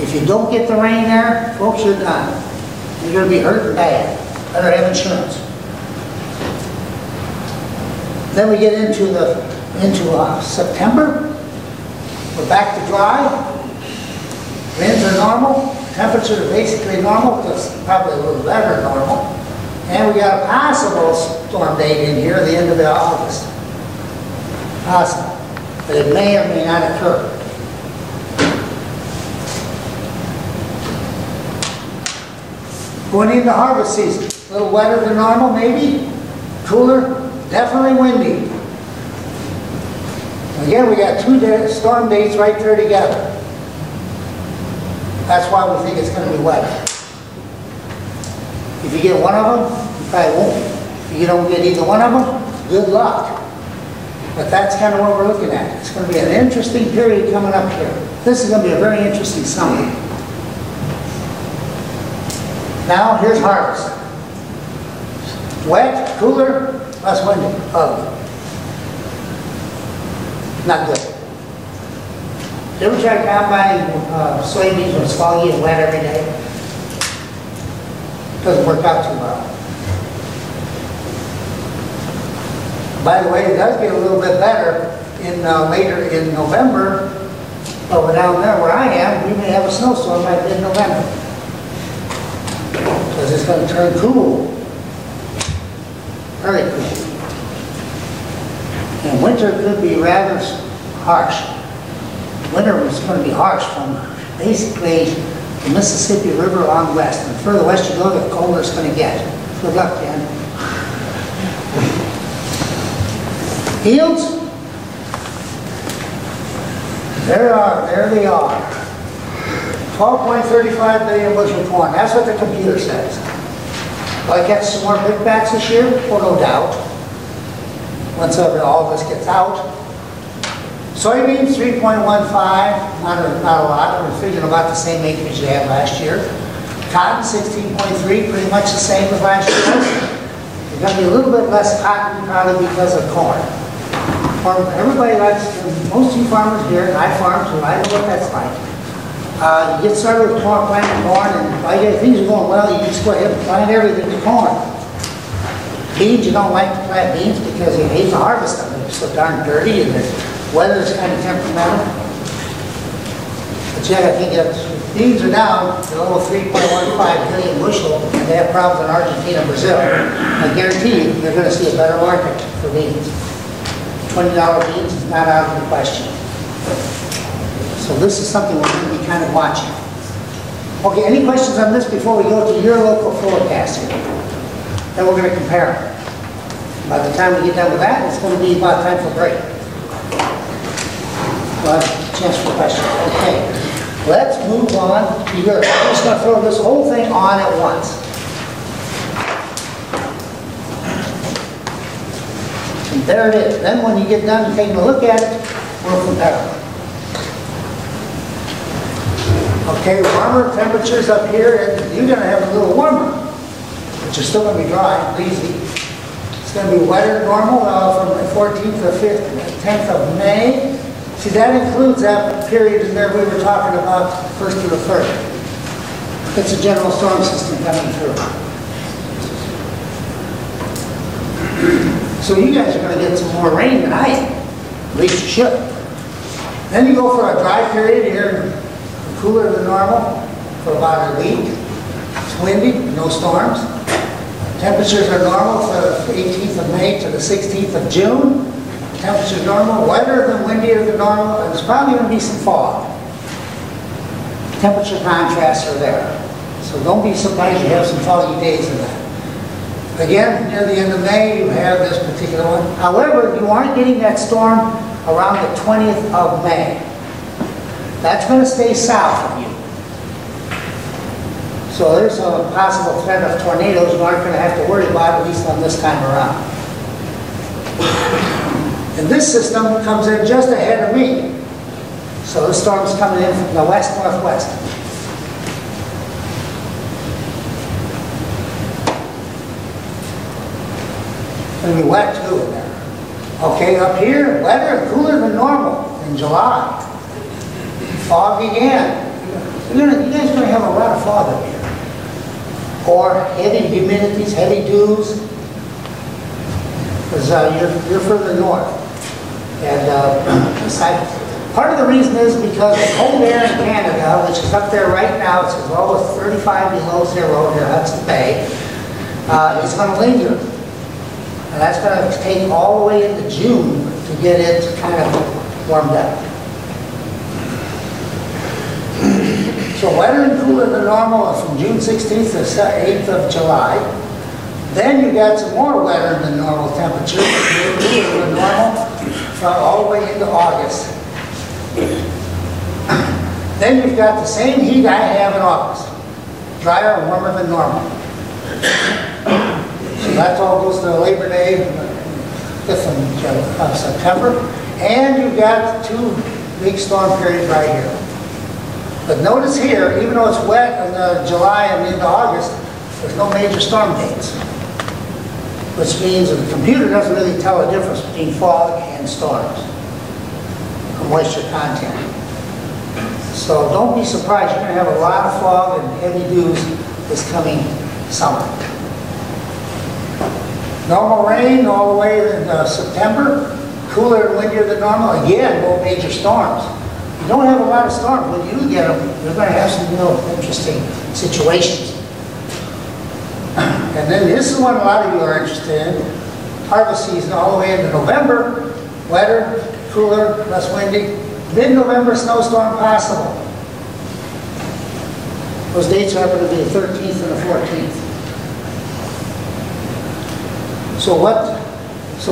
G: If you don't get the rain there, folks, you're done. You're going to be hurting bad. Better have insurance. Then we get into September. We're back to dry. Winds are normal. Temperatures are basically normal, just probably a little better than normal. And we got a possible storm date in here at the end of August. Possible. But it may or may not occur. Going into harvest season. A little wetter than normal, maybe. Cooler. Definitely windy. Again, we got 2 storm dates right there together. That's why we think it's going to be wet. If you get one of them, you probably won't. If you don't get either one of them, good luck. But that's kind of what we're looking at. It's going to be an interesting period coming up here. This is going to be a very interesting summer. Now, here's harvest. Wet, cooler, less windy. Ugly. Not good. You ever try combining soybeans when it's foggy and wet every day? Doesn't work out too well. By the way, it does get a little bit better in later in November. Over down there where I am, we may have a snowstorm by mid-November. Because it's going to turn cool. Very cool. And winter could be rather harsh. Winter is going to be harsh from basically the Mississippi River on west. And the further west you go, the colder it's going to get. Good luck, Dan. Fields? There they are. 12.35 billion bushel corn. That's what the computer says. Will I catch some more big bats this year? Well, no doubt. Once all of this gets out. Soybeans, 3.15. Not a lot. We're figuring about the same acreage they had last year. Cotton, 16.3. Pretty much the same as last year. There's going to be a little bit less cotton probably because of corn. Everybody likes, most of you farmers here, and I farm too, I know what that's like. You get started with corn, planting corn, and if things are going well, you just go ahead and plant everything to corn. Beans, you don't like to plant beans because you hate to harvest them. They're so darn dirty, and the weather is kind of temperamental. But yet, I think if beans are down to a little 3.15 billion bushel, and they have problems in Argentina and Brazil, I guarantee you, you're going to see a better market for beans. $20 beans is not out of the question. So this is something we're going to be kind of watching. Okay, any questions on this before we go to your local forecast here? Then we're going to compare them. By the time we get done with that, it's going to be about time for break. Well, chance for questions. Okay, let's move on to your, I'm just going to throw this whole thing on at once. And there it is. Then when you get done taking a look at it, we'll compare them. Okay, warmer temperatures up here, and you're going to have a little warmer, but you're still going to be dry, breezy. It's going to be wetter than normal from the 14th to 10th of May. See, that includes that period in there we were talking about, 1st to the 3rd. It's a general storm system coming through. So you guys are going to get some more rain than I am. At least you should. Then you go for a dry period here, cooler than normal for about a week. It's windy, no storms. Temperatures are normal from the 18th of May to the 16th of June. Temperatures normal, wetter than windier than normal, and there's probably going to be some fog. Temperature contrasts are there. So don't be surprised you have some foggy days in that. Again, near the end of May, you have this particular one. However, you aren't getting that storm around the 20th of May. That's going to stay south of you. So there's a possible threat of tornadoes you aren't going to have to worry about, at least on this time around. And this system comes in just ahead of me. So the storm's coming in from the west-northwest. It's going to be wet too in there. Okay, up here, wetter and cooler than normal in July. Fog again. You guys are going to have a lot of fog up here. Or heavy humidities, heavy dews. Because you're further north. And part of the reason is because the cold air in Canada, which is up there right now, it's as low as 35 below zero near Hudson Bay, is going to linger. And that's going to take all the way into June to get it kind of warmed up. So wetter and cooler than normal from June 16th to 8th of July. Then you got some more wetter than normal temperatures, cooler than normal, from all the way into August. Then you've got the same heat I have in August. Drier and warmer than normal. So that all goes to Labor Day, 5th of September. And you've got two big storm periods right here. But notice here, even though it's wet in July and into August, there's no major storm dates. Which means that the computer doesn't really tell the difference between fog and storms, or moisture content. So don't be surprised, you're going to have a lot of fog and heavy dews this coming summer. Normal rain all the way in September, cooler and windier than normal. Again, no major storms. You don't have a lot of storms. When you get them, you're going to have some real interesting situations. And then this is one a lot of you are interested in. Harvest season all the way into November. Wetter, cooler, less windy. Mid-November snowstorm possible. Those dates are going to be the 13th and the 14th. So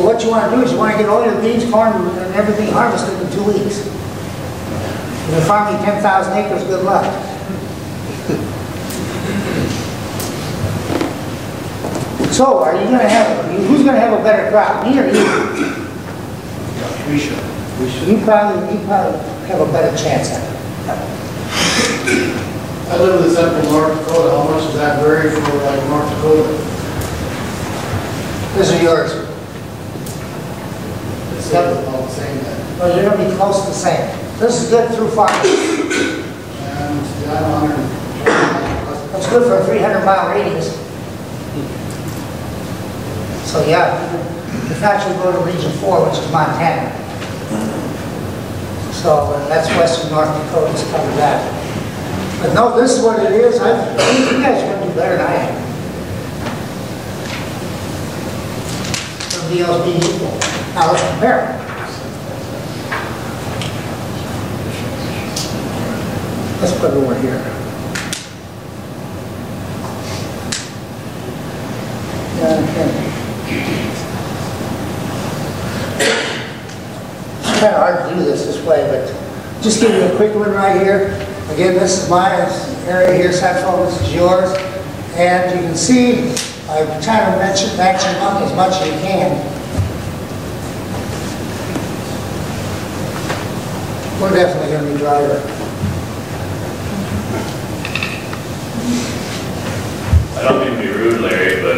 G: what you want to do is you want to get all your beans, corn, and everything harvested in 2 weeks. If you're farming 10,000 acres, good luck. So, are you going to have, who's going to have a better crop, me or you?
E: We should.
G: You probably have a better chance at it.
E: I live in central North Dakota. How much does that vary for like North Dakota?
G: These are yours.
E: It's about the same then.
G: Well, you're going to be close to the same. This is good through farming.
E: And I'm 120.
G: That's good for a 300-mile radius. So yeah, if not, you go to Region 4, which is Montana. So that's western North Dakota to cover that. But no, this is what it is. I think you guys are going to do better than I am. Somebody else being equal. Now let's compare. Let's put it over here. Okay. It's kind of hard to do this way, but just give you a quick one right here. Again, this is my area here, Central, this is yours. And you can see, I'm trying to match them up as much as you can. We're definitely going to be drier.
J: I don't mean to be rude, Larry, but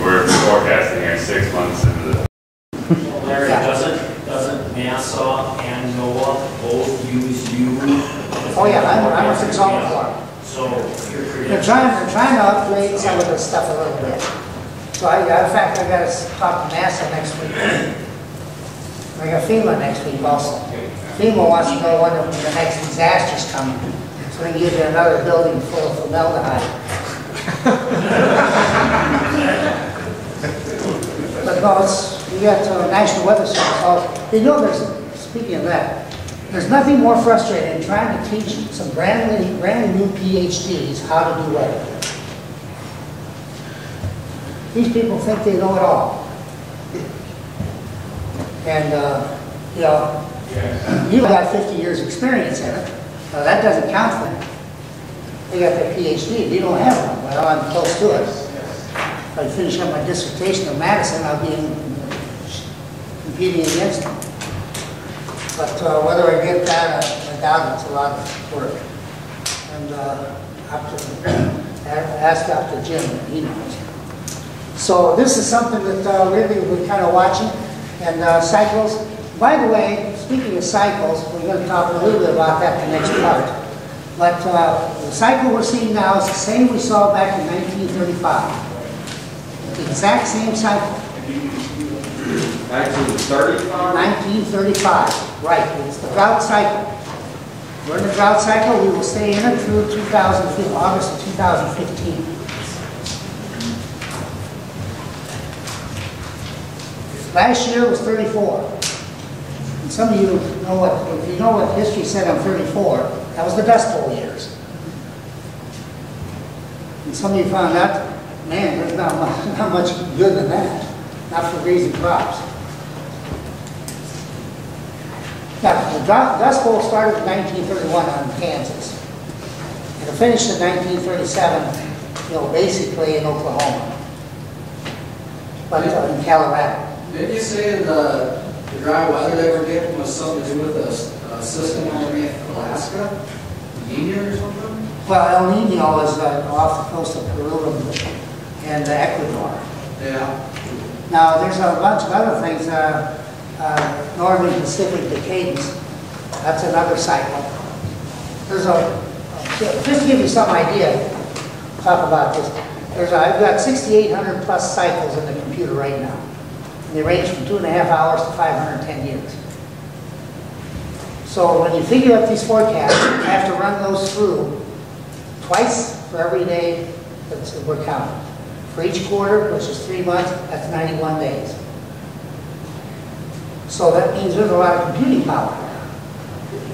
J: we're forecasting here 6 months into the.
B: Larry, doesn't NASA and NOAA both use you?
G: Oh yeah, I'm a consultant for them.
B: So you're
G: They're trying to upgrade some of this stuff a little bit. So in fact, I got to talk to NASA next week. I got FEMA next week also. FEMA wants to know when the next disaster's coming, so they can give you another building full of formaldehyde. But no, you got National Weather Service. Also. You know, speaking of that, there's nothing more frustrating than trying to teach some brand new PhDs how to do weather. These people think they know it all. And, you've got 50 years experience in it. Now, that doesn't count for them. They got their PhD. You don't have one. Well, I'm close to it. If I finish up my dissertation in Madison, I'll be competing against them. But whether I get that, I doubt it's a lot of work. And ask Dr. Jim, he knows. So this is something that really we're kind of watching. And cycles, by the way, speaking of cycles, we're going to talk a little bit about that in the next part. But the cycle we're seeing now is the same we saw back in 1935. The exact same cycle.
F: 1935?
G: 1935, right. It's the drought cycle. We're in the drought cycle. We will stay in it through August of 2015. Last year was 34. And some of you know if you know what history said on 34, that was the Dust Bowl years. And some of you found out, man, there's not much good in that. Not for raising crops. Now, the Dust Bowl started in 1931 on Kansas. And it finished in 1937, basically in Oklahoma. But in Colorado.
C: Didn't you say the dry weather they were getting was something to do with a system over in Alaska? Nino or something?
G: Well, El Nino is off the coast of Peru and Ecuador.
C: Yeah.
G: Now, there's a bunch of other things. Northern Pacific decadence That's another cycle. There's just to give you some idea, talk about this. I've got 6,800 plus cycles in the computer right now. And they range from 2.5 hours to 510 years. So when you figure out these forecasts, you have to run those through twice for every day that we're counting. For each quarter, which is 3 months, that's 91 days. So that means there's a lot of computing power.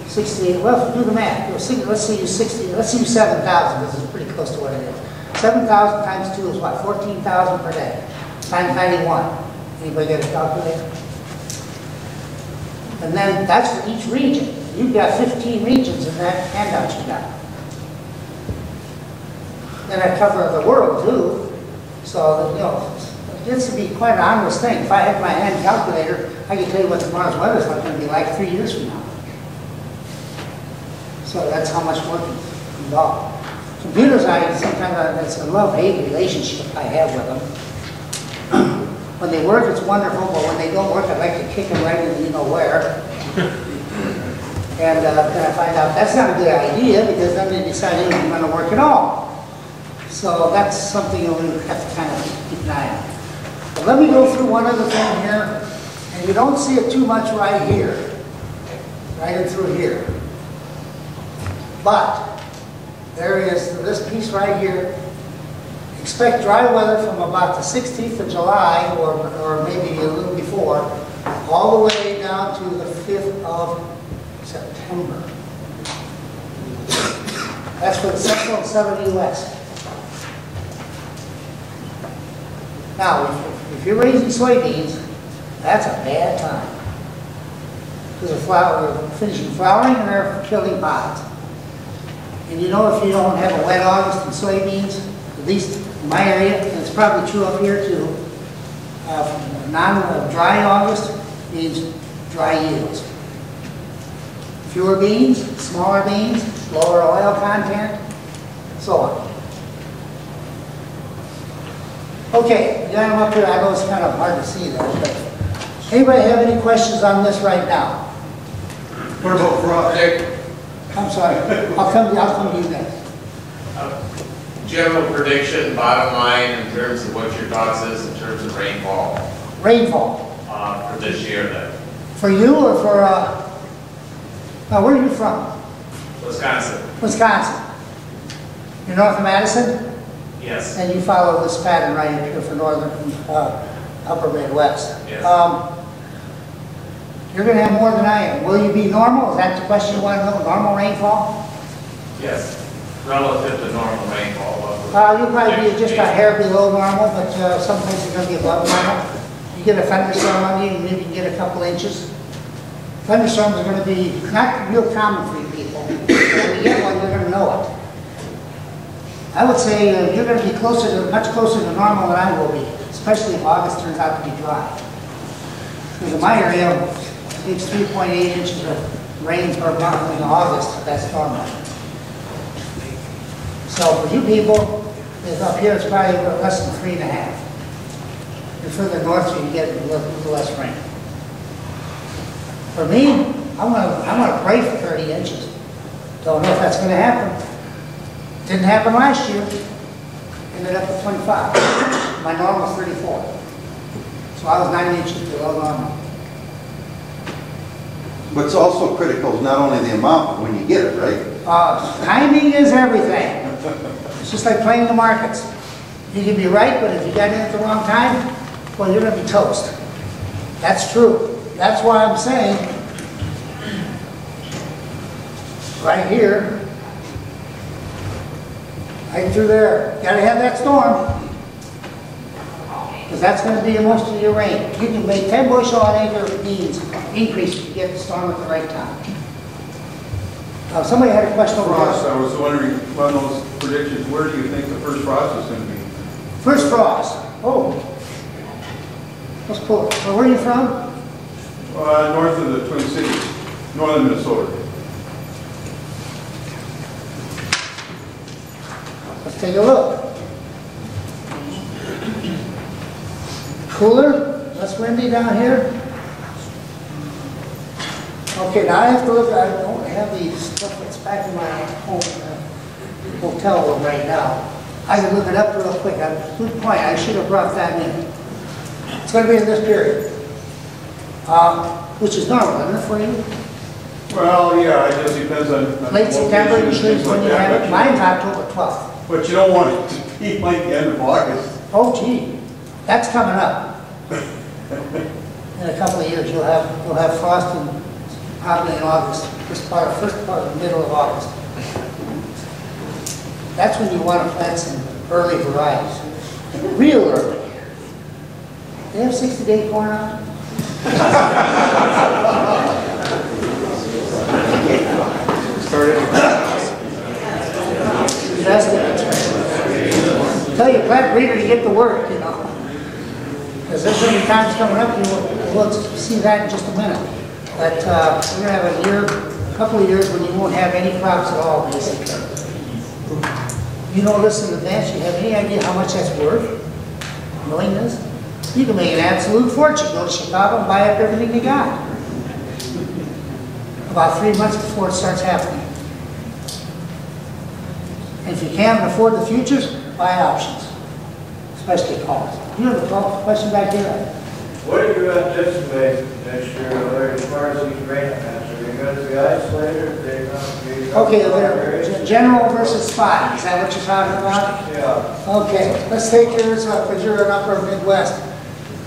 G: 68, well, do the math. Let's say use 7,000, because it's pretty close to what it is. 7,000 times 2 is what? 14,000 per day. Times 91. Anybody get a calculator? And then that's for each region. You've got 15 regions in that handout you got. Then I cover the world too. So, you know, it gets to be quite an onerous thing. If I had my hand calculator, I could tell you what tomorrow's weather is going to be like 3 years from now. So that's how much work is involved. Computers, sometimes it's a love-hate relationship I have with them. When they work, it's wonderful, but when they don't work, I like to kick them right in you know where. And then I find out that's not a good idea, because then they decide they don't want to work at all. So that's something that we have to kind of keep an eye on. But let me go through one other thing here, and you don't see it too much right here, right in through here. But there is this piece right here. Expect dry weather from about the 16th of July, or maybe a little before, all the way down to the 5th of September. That's for the central and southern U.S. Now, if you're raising soybeans, that's a bad time. Because they're finishing flowering and they're killing pods. And you know, if you don't have a wet August in soybeans, at least in my area, and it's probably true up here too, dry August means dry yields. Fewer beans, smaller beans, lower oil content, so on. Okay, we got them up here. I know it's kind of hard to see that, but anybody have any questions on this right now?
F: What about frost?
G: I'm sorry. I'll come to you next.
K: General prediction, bottom line, in terms of what your thoughts is in terms of rainfall
G: Rainfall.
K: For this year then?
G: For you or for, now where are you from?
K: Wisconsin.
G: Wisconsin. You're north of Madison?
K: Yes.
G: And you follow this pattern right up here for northern, upper Midwest.
K: Yes.
G: You're going to have more than I am. Will you be normal? Is that the question you want to know? Normal rainfall?
K: Yes. Relative to normal rainfall.
G: You'll probably be just a hair below normal, but some places are going to be above normal. You get a thunderstorm on you, maybe you get a couple inches. Thunderstorms are going to be not real common for you people. When you get one, you're going to know it. I would say you're going to be much closer to normal than I will be, especially if August turns out to be dry. Because in my area, it's 3.8 inches of rain per month in August. That's normal. So for you people, up here it's probably less than 3.5. You're further north, so you get a little less rain. For me, I'm gonna pray for 30 inches. Don't know if that's going to happen. Didn't happen last year. Ended up at 25. My normal is 34. So I was 9 inches below normal.
A: What's also critical is not only the amount, but when you get it, right?
G: Timing is everything. It's just like playing the markets. You can be right, but if you got in at the wrong time, well, you're going to be toast. That's true. That's why I'm saying, right here, right through there, got to have that storm. Because that's going to be most of your rain. You can make 10 bushel on acre of beans increase if you get the storm at the right time. Somebody had a question over
F: Frost,
G: here.
F: I was wondering, on those predictions, where do you think the first frost is going to be?
G: First frost. Oh. Let's pull it. Well, where are you from?
F: North of the Twin Cities, northern Minnesota.
G: Let's take a look. Cooler, less windy down here. Okay, now I have to look, I don't have the stuff that's back in my home, hotel room right now. I can look it up real quick. Good point, I should have brought that in. It's going to be in this period, which is normal, isn't it, for you?
F: Well, yeah, it just depends on.
G: Late September,
F: location and
G: usually is
F: things
G: when
F: like
G: you
F: that,
G: have it.
F: but
G: Mine's October 12th.
F: But you don't want it to be like the end of August.
G: Oh, gee, that's coming up. In a couple of years, you'll have frost in, probably in August, first part of the middle of August. That's when you want to plant some early varieties, real early. They have 60-day corn on? Tell your plant breeder to get to work, you know. Because there's going to be times coming up, we'll see that in just a minute. But we're going to have a couple of years when you won't have any crops at all, basically. You know this in advance, you have any idea how much that's worth? Knowing this? You can make an absolute fortune. Go to Chicago and buy up everything you got. About 3 months before it starts happening. And if you can't afford the futures, buy options, especially calls. You have a question back here?
I: What do you anticipate next year, Larry, as far as these rain events? Are they going to be isolated? Are they going to be...
G: Okay, they're general versus spot. Is that what you're talking about?
I: Yeah.
G: Okay, let's take yours up because you're in upper Midwest.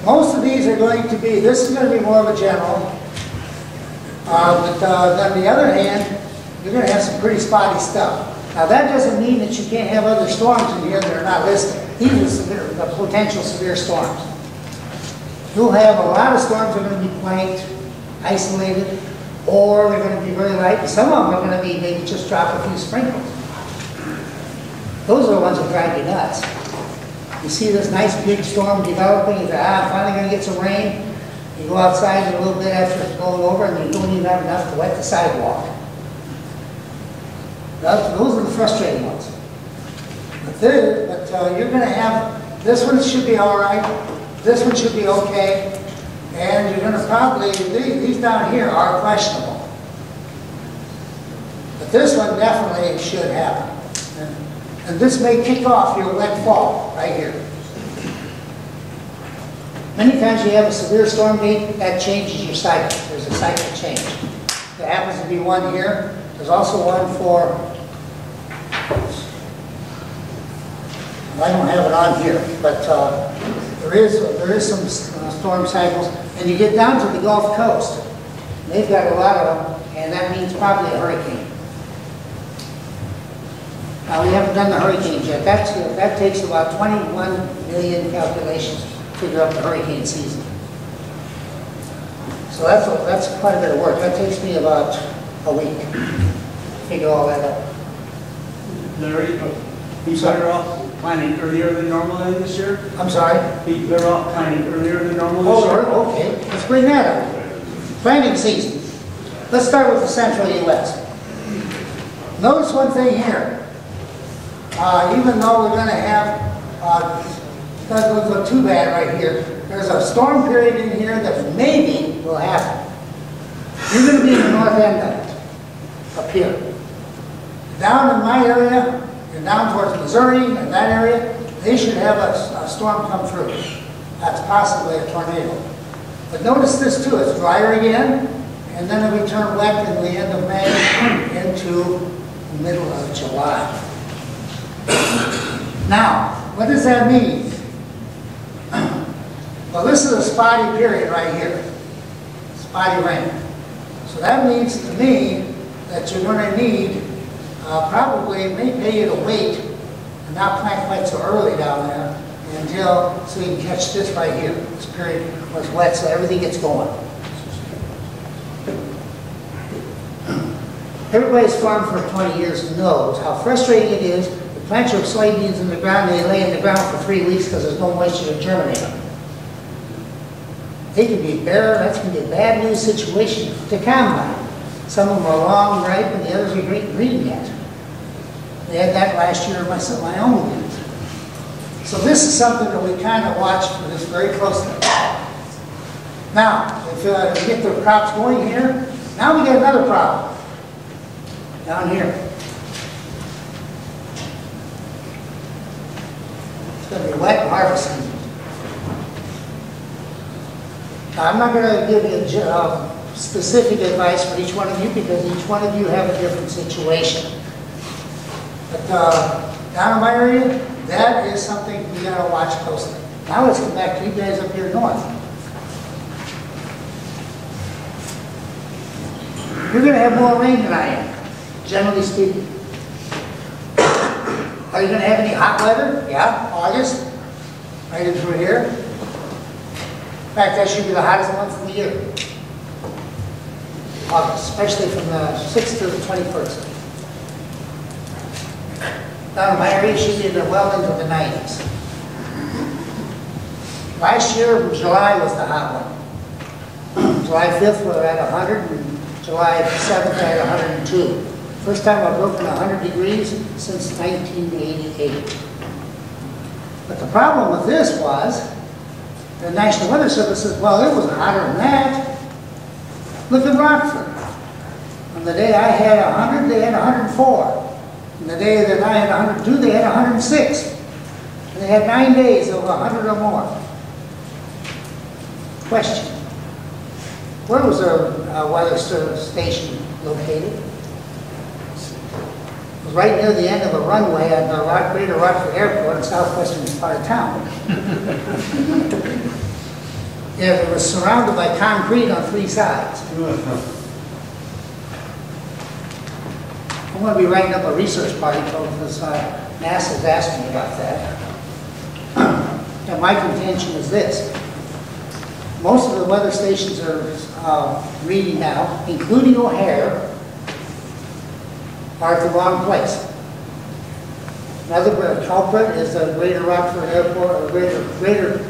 G: Most of these are going to be, this is going to be more of a general. But on the other hand, you're going to have some pretty spotty stuff. Now that doesn't mean that you can't have other storms in here that are not listed. These are the potential severe storms. You'll have a lot of storms that are going to be planked, isolated, or they're going to be very light. Some of them are going to be maybe just drop a few sprinkles. Those are the ones that drive you nuts. You see this nice big storm developing, you think, I'm finally going to get some rain. You go outside in a little bit after it's blowing over and you don't even have enough to wet the sidewalk. Those are the frustrating ones. But you're going to have, this one should be all right, this one should be okay, and you're going to probably, these down here are questionable. But this one definitely should happen. And this may kick off your wet fall right here. Many times you have a severe storm date, that changes your cycle. There's a cycle change. There happens to be one here. There's also one for, I don't have it on here, but there is some storm cycles. And you get down to the Gulf Coast. They've got a lot of them, and that means probably a hurricane. Now, we haven't done the hurricanes yet. That takes about 21 million calculations to figure out the hurricane season. So that's quite a bit of work. That takes me about a week to figure all that out.
L: Larry, be better off planning earlier than normal this year?
G: I'm sorry?
L: Be better off planning earlier than normal this year?
G: Oh, okay. Let's bring that up. Planting season. Let's start with the central U.S. Notice one thing here. Even though we're going to have, it doesn't look too bad right here, there's a storm period in here that maybe will happen. You're going to be in the north end of it, up here. Down in my area, and down towards Missouri and that area, they should have a storm come through. That's possibly a tornado. But notice this too, it's drier again, and then it'll turn wet in the end of May into the middle of July. Now, what does that mean? Well, this is a spotty period right here. Spotty rain. So that means to me that you're going to need, probably, it may pay you to wait and not plant quite so early down there until, so you can catch this right here. This period was wet, so everything gets going. Everybody's farmed for 20 years knows how frustrating it is to plant your soybeans in the ground and they lay in the ground for 3 weeks because there's no moisture to germinate them. They can be bare, that's going to be a bad news situation to combine. Some of them are long ripe and the others are green yet. They had that last year in my own land. So this is something that we kind of watch for this very closely. Now, if you get the crops going here, Now we got another problem down here. It's going to be wet harvest season. Now, I'm not going to give you specific advice for each one of you because each one of you have a different situation. But down in my area, that is something we got to watch closely. Now let's come back to you guys up here north. You're going to have more rain than I am, generally speaking. Are you going to have any hot weather? Yeah, August, right in through here. In fact, that should be the hottest month of the year. August, especially from the 6th to the 21st. Down in my area, it should be well into the 90s. Last year, July was the hot one. July 5th, we were at 100, and July 7th, at 102. First time I've broken 100 degrees since 1988. But the problem with this was, the National Weather Service says, well, it was hotter than that. Look at Rockford. On the day I had 100, they had 104. And the day that I had 102, they had 106. And they had 9 days of 100 or more. Question. Where was our weather station located? It was right near the end of a runway at the Greater Rockford Airport in southwestern part of town. Yeah, it was surrounded by concrete on 3 sides. I'm going to be writing up a research party because NASA's asked me about that. And my contention is this. Most of the weather stations are reading now, including O'Hare, are at the wrong place. Another culprit is the Greater Rockford Airport, or Greater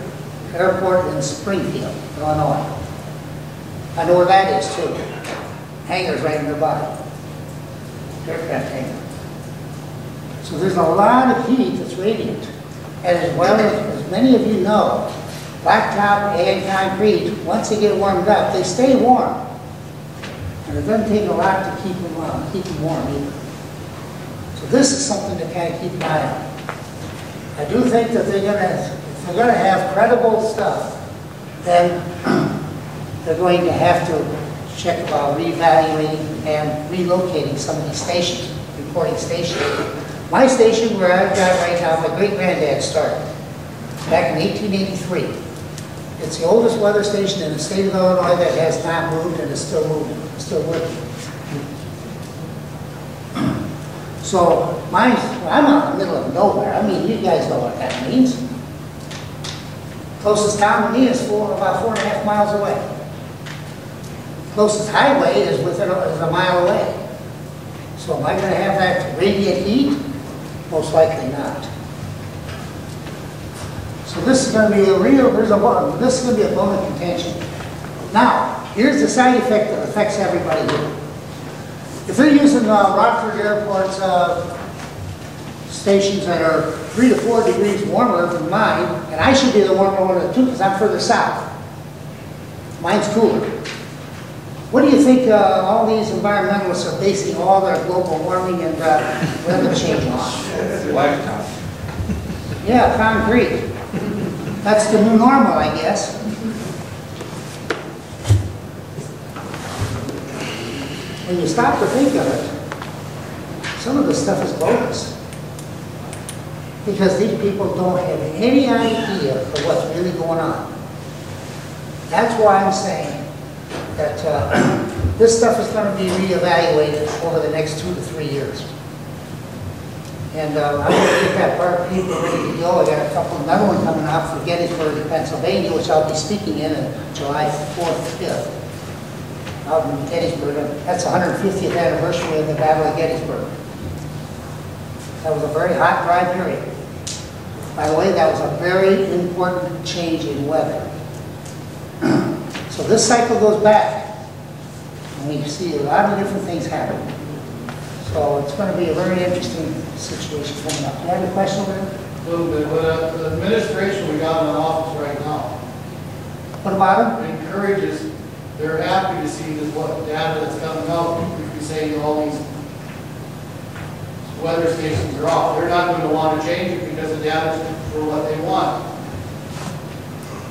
G: Airport in Springfield, Illinois. I know where that is too. Hangar's right nearby. Aircraft hangar. So there's a lot of heat that's radiant. And as well as many of you know, blacktop and concrete, once they get warmed up, they stay warm. And it doesn't take a lot to keep them warm either. So this is something to kind of keep an eye on. I do think that if they're going to have credible stuff, then they're going to have to check about reevaluating and relocating some of these stations, reporting stations. My station where I've got right now, my great-granddad started back in 1883. It's the oldest weather station in the state of Illinois that has not moved and is still moving, still working. So I'm out in the middle of nowhere. I mean, you guys know what that means. Closest town to me is about 4.5 miles away. Closest highway is a mile away. So am I going to have that radiant heat? Most likely not. So this is going to be this is going to be a bone of contention. Now, here's the side effect that affects everybody here. If they're using Rockford Airport's stations that are 3 to 4 degrees warmer than mine, and I should be the warmer one of the two because I'm further south. Mine's cooler. What do you think all these environmentalists are basing all their global warming and weather change on?
F: Blacktop.
G: Yeah, concrete. That's the new normal, I guess. When you stop to think of it, some of this stuff is bogus. Because these people don't have any idea of what's really going on. That's why I'm saying that this stuff is going to be reevaluated over the next 2 to 3 years. And I'm going to get that part of people ready to go. I got another one coming out for Gettysburg, Pennsylvania, which I'll be speaking in July 4th, 5th. Out in Gettysburg. That's the 150th anniversary of the Battle of Gettysburg. That was a very hot, dry period. By the way, that was a very important change in weather. So this cycle goes back, and we see a lot of different things happening. So it's going to be a very interesting situation coming up. Do you have a question over there?
E: A little bit. With the administration we got in office right now,
G: What about them?
E: it encourages they're happy to see that what data that's coming out, if you say all these weather stations are off, they're not going to want to change it because the data's for what they want.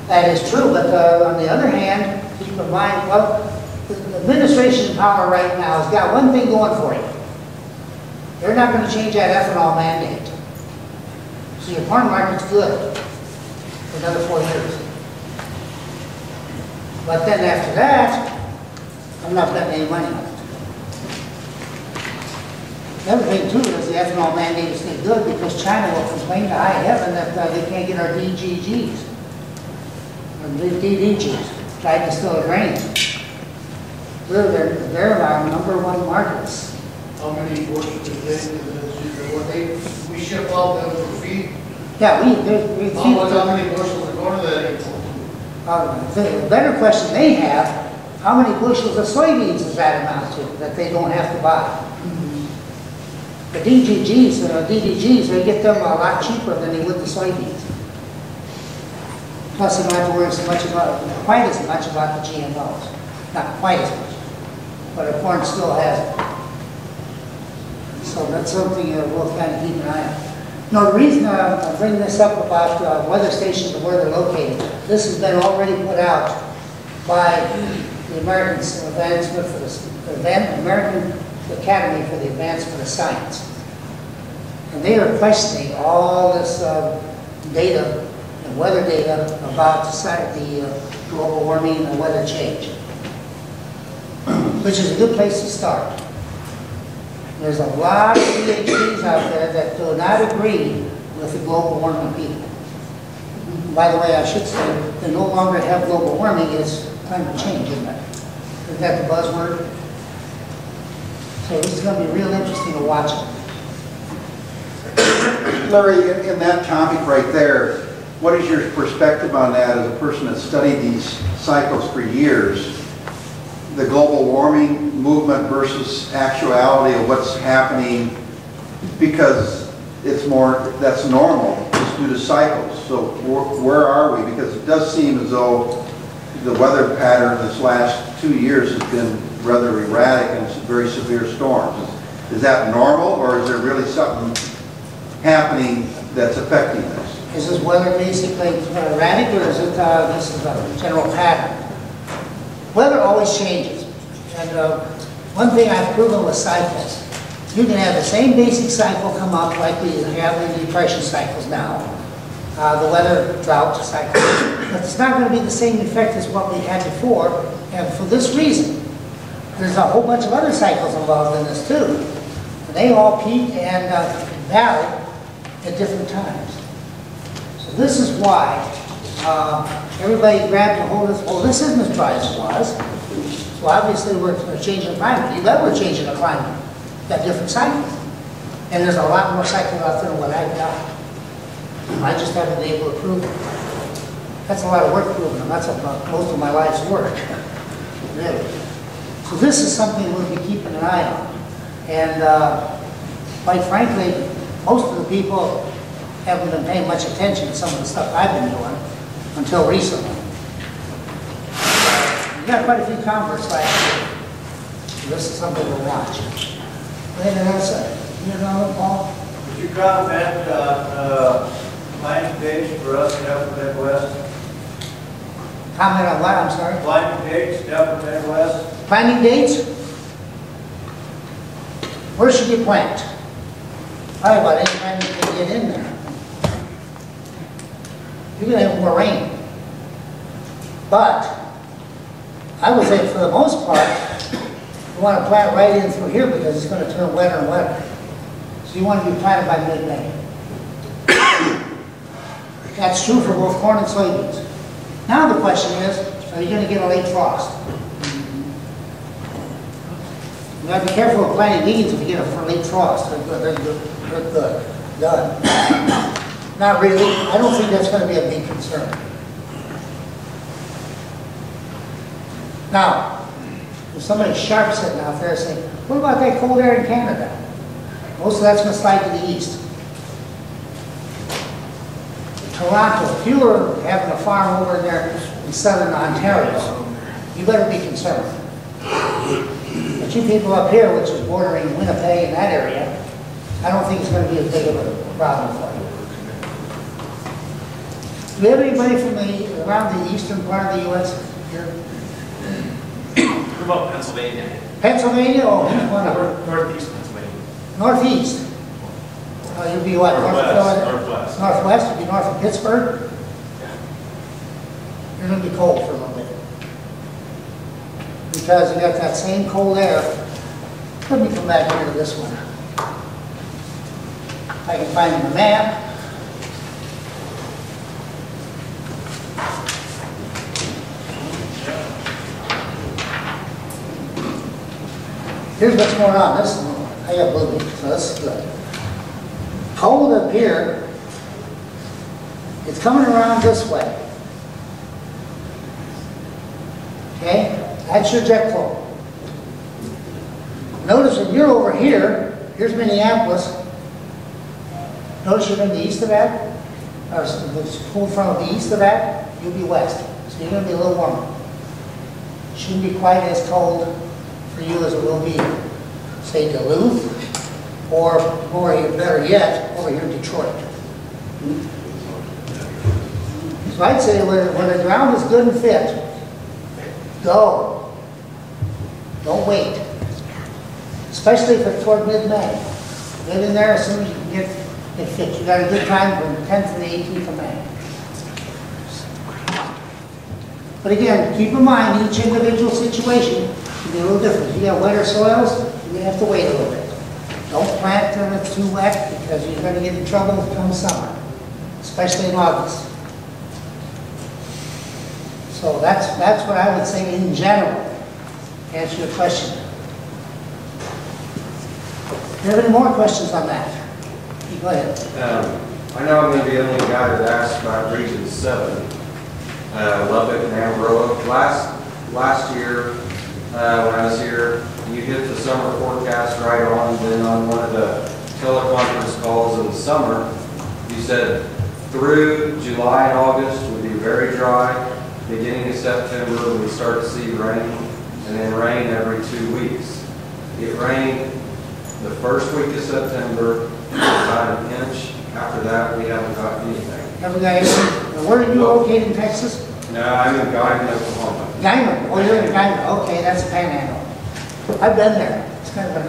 G: That is true, but on the other hand, keep in mind, well, the administration in power right now has got one thing going for you. They're not going to change that ethanol mandate. So your corn market's good for another 4 years. But then after that, I'm not betting any money on it. The other thing too is the ethanol mandate is still good because China will complain to high heaven that they can't get our DGGs. Or DDGs, dried distilled grains. They're our #1 markets.
E: How many bushels we ship out them for feed?
G: Yeah, we
E: How many bushels are going to that?
G: The better question they have, how many bushels of soybeans does that amount to that they don't have to buy? The DDGs, they get them a lot cheaper than they would the soybeans. Plus, they don't have to worry quite as much about the GMOs. Not quite as much, but the corn still has it. So that's something we'll kind of keep an eye on. Now, the reason I bring this up about weather stations and where they're located, this has been already put out by the American American Academy for the Advancement of Science. And they are questioning all this data and weather data about the global warming and weather change, which is a good place to start. There's a lot of PhDs out there that do not agree with the global warming people. By the way, I should say, they no longer have global warming, it's climate change, isn't it? Isn't that the buzzword? So this is going to be real interesting to watch.
A: Larry, in that topic right there, what is your perspective on that as a person that's studied these cycles for years? The global warming movement versus actuality of what's happening, because it's more, that's normal, just due to cycles. So where are we? Because it does seem as though the weather pattern this last 2 years has been rather erratic and some very severe storms. Is that normal, or is there really something happening that's affecting this?
G: Is this weather basically erratic, or is it this is a general pattern? Weather always changes, and one thing I've proven with cycles, you can have the same basic cycle come up like we have in depression cycles now, the weather drought cycle, but it's not going to be the same effect as what we had before, and for this reason, there's a whole bunch of other cycles involved in this too. And they all peak and vary at different times. So this is why everybody grabbed a hold of this. Well, this isn't as dry as it was. So obviously we're changing the climate. You bet we're changing the climate. We've got different cycles. And there's a lot more cycles out there than what I've got. I just haven't been able to prove it. That's a lot of work proving them. That's most of my life's work. Really. So this is something we'll be keeping an eye on. And quite frankly, most of the people haven't been paying much attention to some of the stuff I've been doing until recently. We got quite a few converts last year. So this is something we'll watch. Anything else, Paul?
I: Would you comment on planting dates for us in the Upper Midwest?
G: Comment on what, I'm sorry?
I: Planting dates in the Upper Midwest?
G: Planting dates? Where should you plant? Probably about any time you can get in there. You're going to have more rain. But I would say for the most part, you want to plant right in through here because it's going to turn wetter and wetter. So you want to be planted by mid-May. That's true for both corn and soybeans. Now the question is, are you going to get a late frost? You got to be careful of planting beans if you get a late frost. They're good. Done. Not really. I don't think that's going to be a big concern. Now, if somebody sharp sitting out there saying, what about that cold air in Canada? Most of that's going to slide to the east. Toronto, if you were having a farm over there in southern Ontario, you better be concerned. But you people up here, which is bordering Winnipeg and that area, I don't think it's going to be as big of a problem for you. Do we have anybody from around the eastern part of the U.S. here?
B: What about Pennsylvania?
G: Pennsylvania? Oh, he's one of them.
B: Northeast Pennsylvania.
G: Northeast. You'd be what?
B: Northwest.
G: Northwest? You'd be north of Pittsburgh? You're going to be cold for a little bit. Because you got that same cold air. Let me come back here to this one. I can find the map. Here's what's going on. I got blue, so this is good. Cold up here, it's coming around this way. Okay? That's your jet flow. Notice that you're over here, here's Minneapolis. Notice you're in the east of that, or the cold front of the east of that, you'll be west. So you're going to be a little warmer. Shouldn't be quite as cold for you as it will be, say, Duluth, or more better yet, over here in Detroit. So I'd say when the ground is good and fit, go. Don't wait. Especially if it's toward mid-May. Get in there as soon as you can get fit. You got a good time from the 10th to the 18th of May. But again, keep in mind each individual situation can be a little different. If you got wetter soils, you may have to wait a little bit. Don't plant when it's too wet because you're going to get in trouble come summer, especially in August. So that's what I would say in general to answer your question. Do you have any more questions on that? Go ahead.
D: I know I'm going to be the only guy that asked about Region 7. Lubbock and Amarillo. Last year, when I was here, you hit the summer forecast right on. Then on one of the teleconference calls in the summer, you said through July and August would be very dry. Beginning of September, we start to see rain, and then rain every 2 weeks. It rained the first week of September, about an inch. After that, we haven't got anything.
G: Have a guys, where are you located in Texas?
D: No, I'm in Guymon, Oklahoma.
G: Guymon. Oh, you're in Guymon. Okay, that's a panhandle. I've been there. It's kind of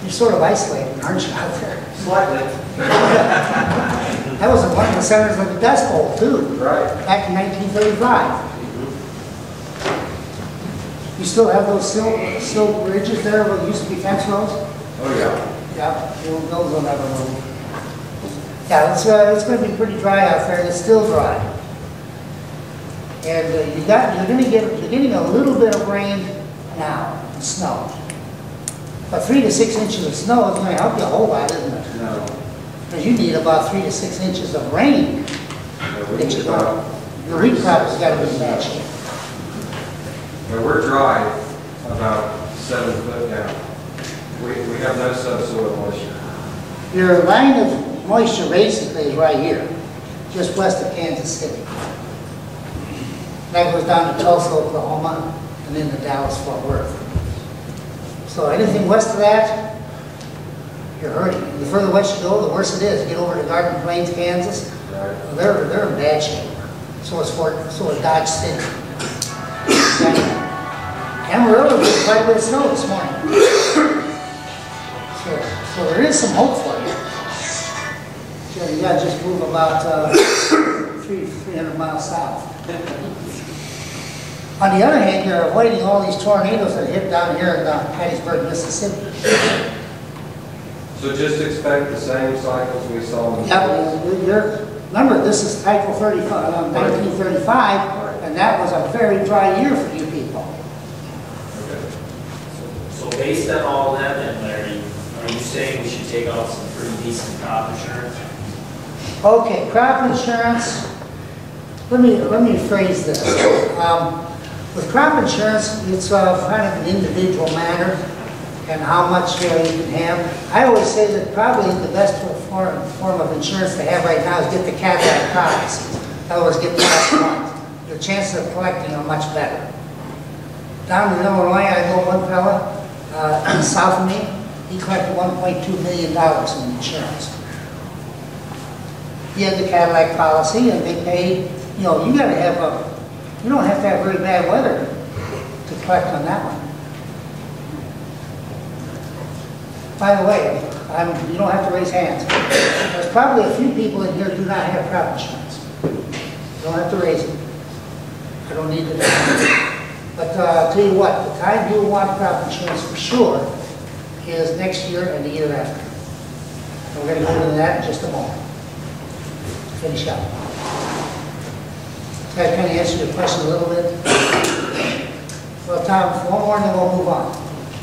G: you're sort of isolated, aren't you, out there?
D: Slightly.
G: That was one of the centers of the Dust Bowl, too.
D: Right.
G: Back in 1935. You still have those silt ridges there where there used to be fence rows?
D: Oh, yeah.
G: Yeah, those will never move. Yeah, it's going to be pretty dry out there, and it's still dry. And you're getting a little bit of rain now, snow. But 3 to 6 inches of snow is going to help you a whole lot, isn't it?
D: No.
G: Because you need about 3 to 6 inches of rain. Your wheat crop has got to be in bad shape.
D: We're dry about 7 foot down. We have no subsoil moisture.
G: Your line of moisture basically is right here, just west of Kansas City. That goes down to Tulsa, Oklahoma, and then to Dallas-Fort Worth. So anything west of that, you're hurting. The further west you go, the worse it is. Get over to Garden Plains, Kansas,
D: Right.
G: they're in bad shape. So is Dodge City. Amarillo did quite a bit of snow this morning. So there is some hope for you. So you got to just move about 300 miles south. On the other hand, you're avoiding all these tornadoes that hit down here in Hattiesburg, Mississippi.
D: So just expect the same cycles we saw in the
G: Yeah, remember, this is Cycle 1935, and that was a very dry year for you people.
B: So based on all that then, Larry, are you saying we should take out some pretty decent crop insurance?
G: Okay, crop insurance. Let me phrase this. With crop insurance, it's kind of an individual matter and how much you can have. I always say that probably the best form of insurance to have right now is get the cataract policies. In other words, get the last month. Your chances of collecting are much better. Down in Illinois, I know one fella, south of me, he collected $1.2 million in insurance. He had the Cadillac policy and they paid, you know, you gotta have you don't have to have very bad weather to collect on that one. By the way, you don't have to raise hands. There's probably a few people in here who do not have crop insurance. You don't have to raise it. I don't need to. But I'll tell you what, the time you want crop insurance for sure is next year and the year after. We're going to go into that in just a moment. Finish up. Does that kind of answer your question a little bit? Well, Tom, one more and then we'll move on.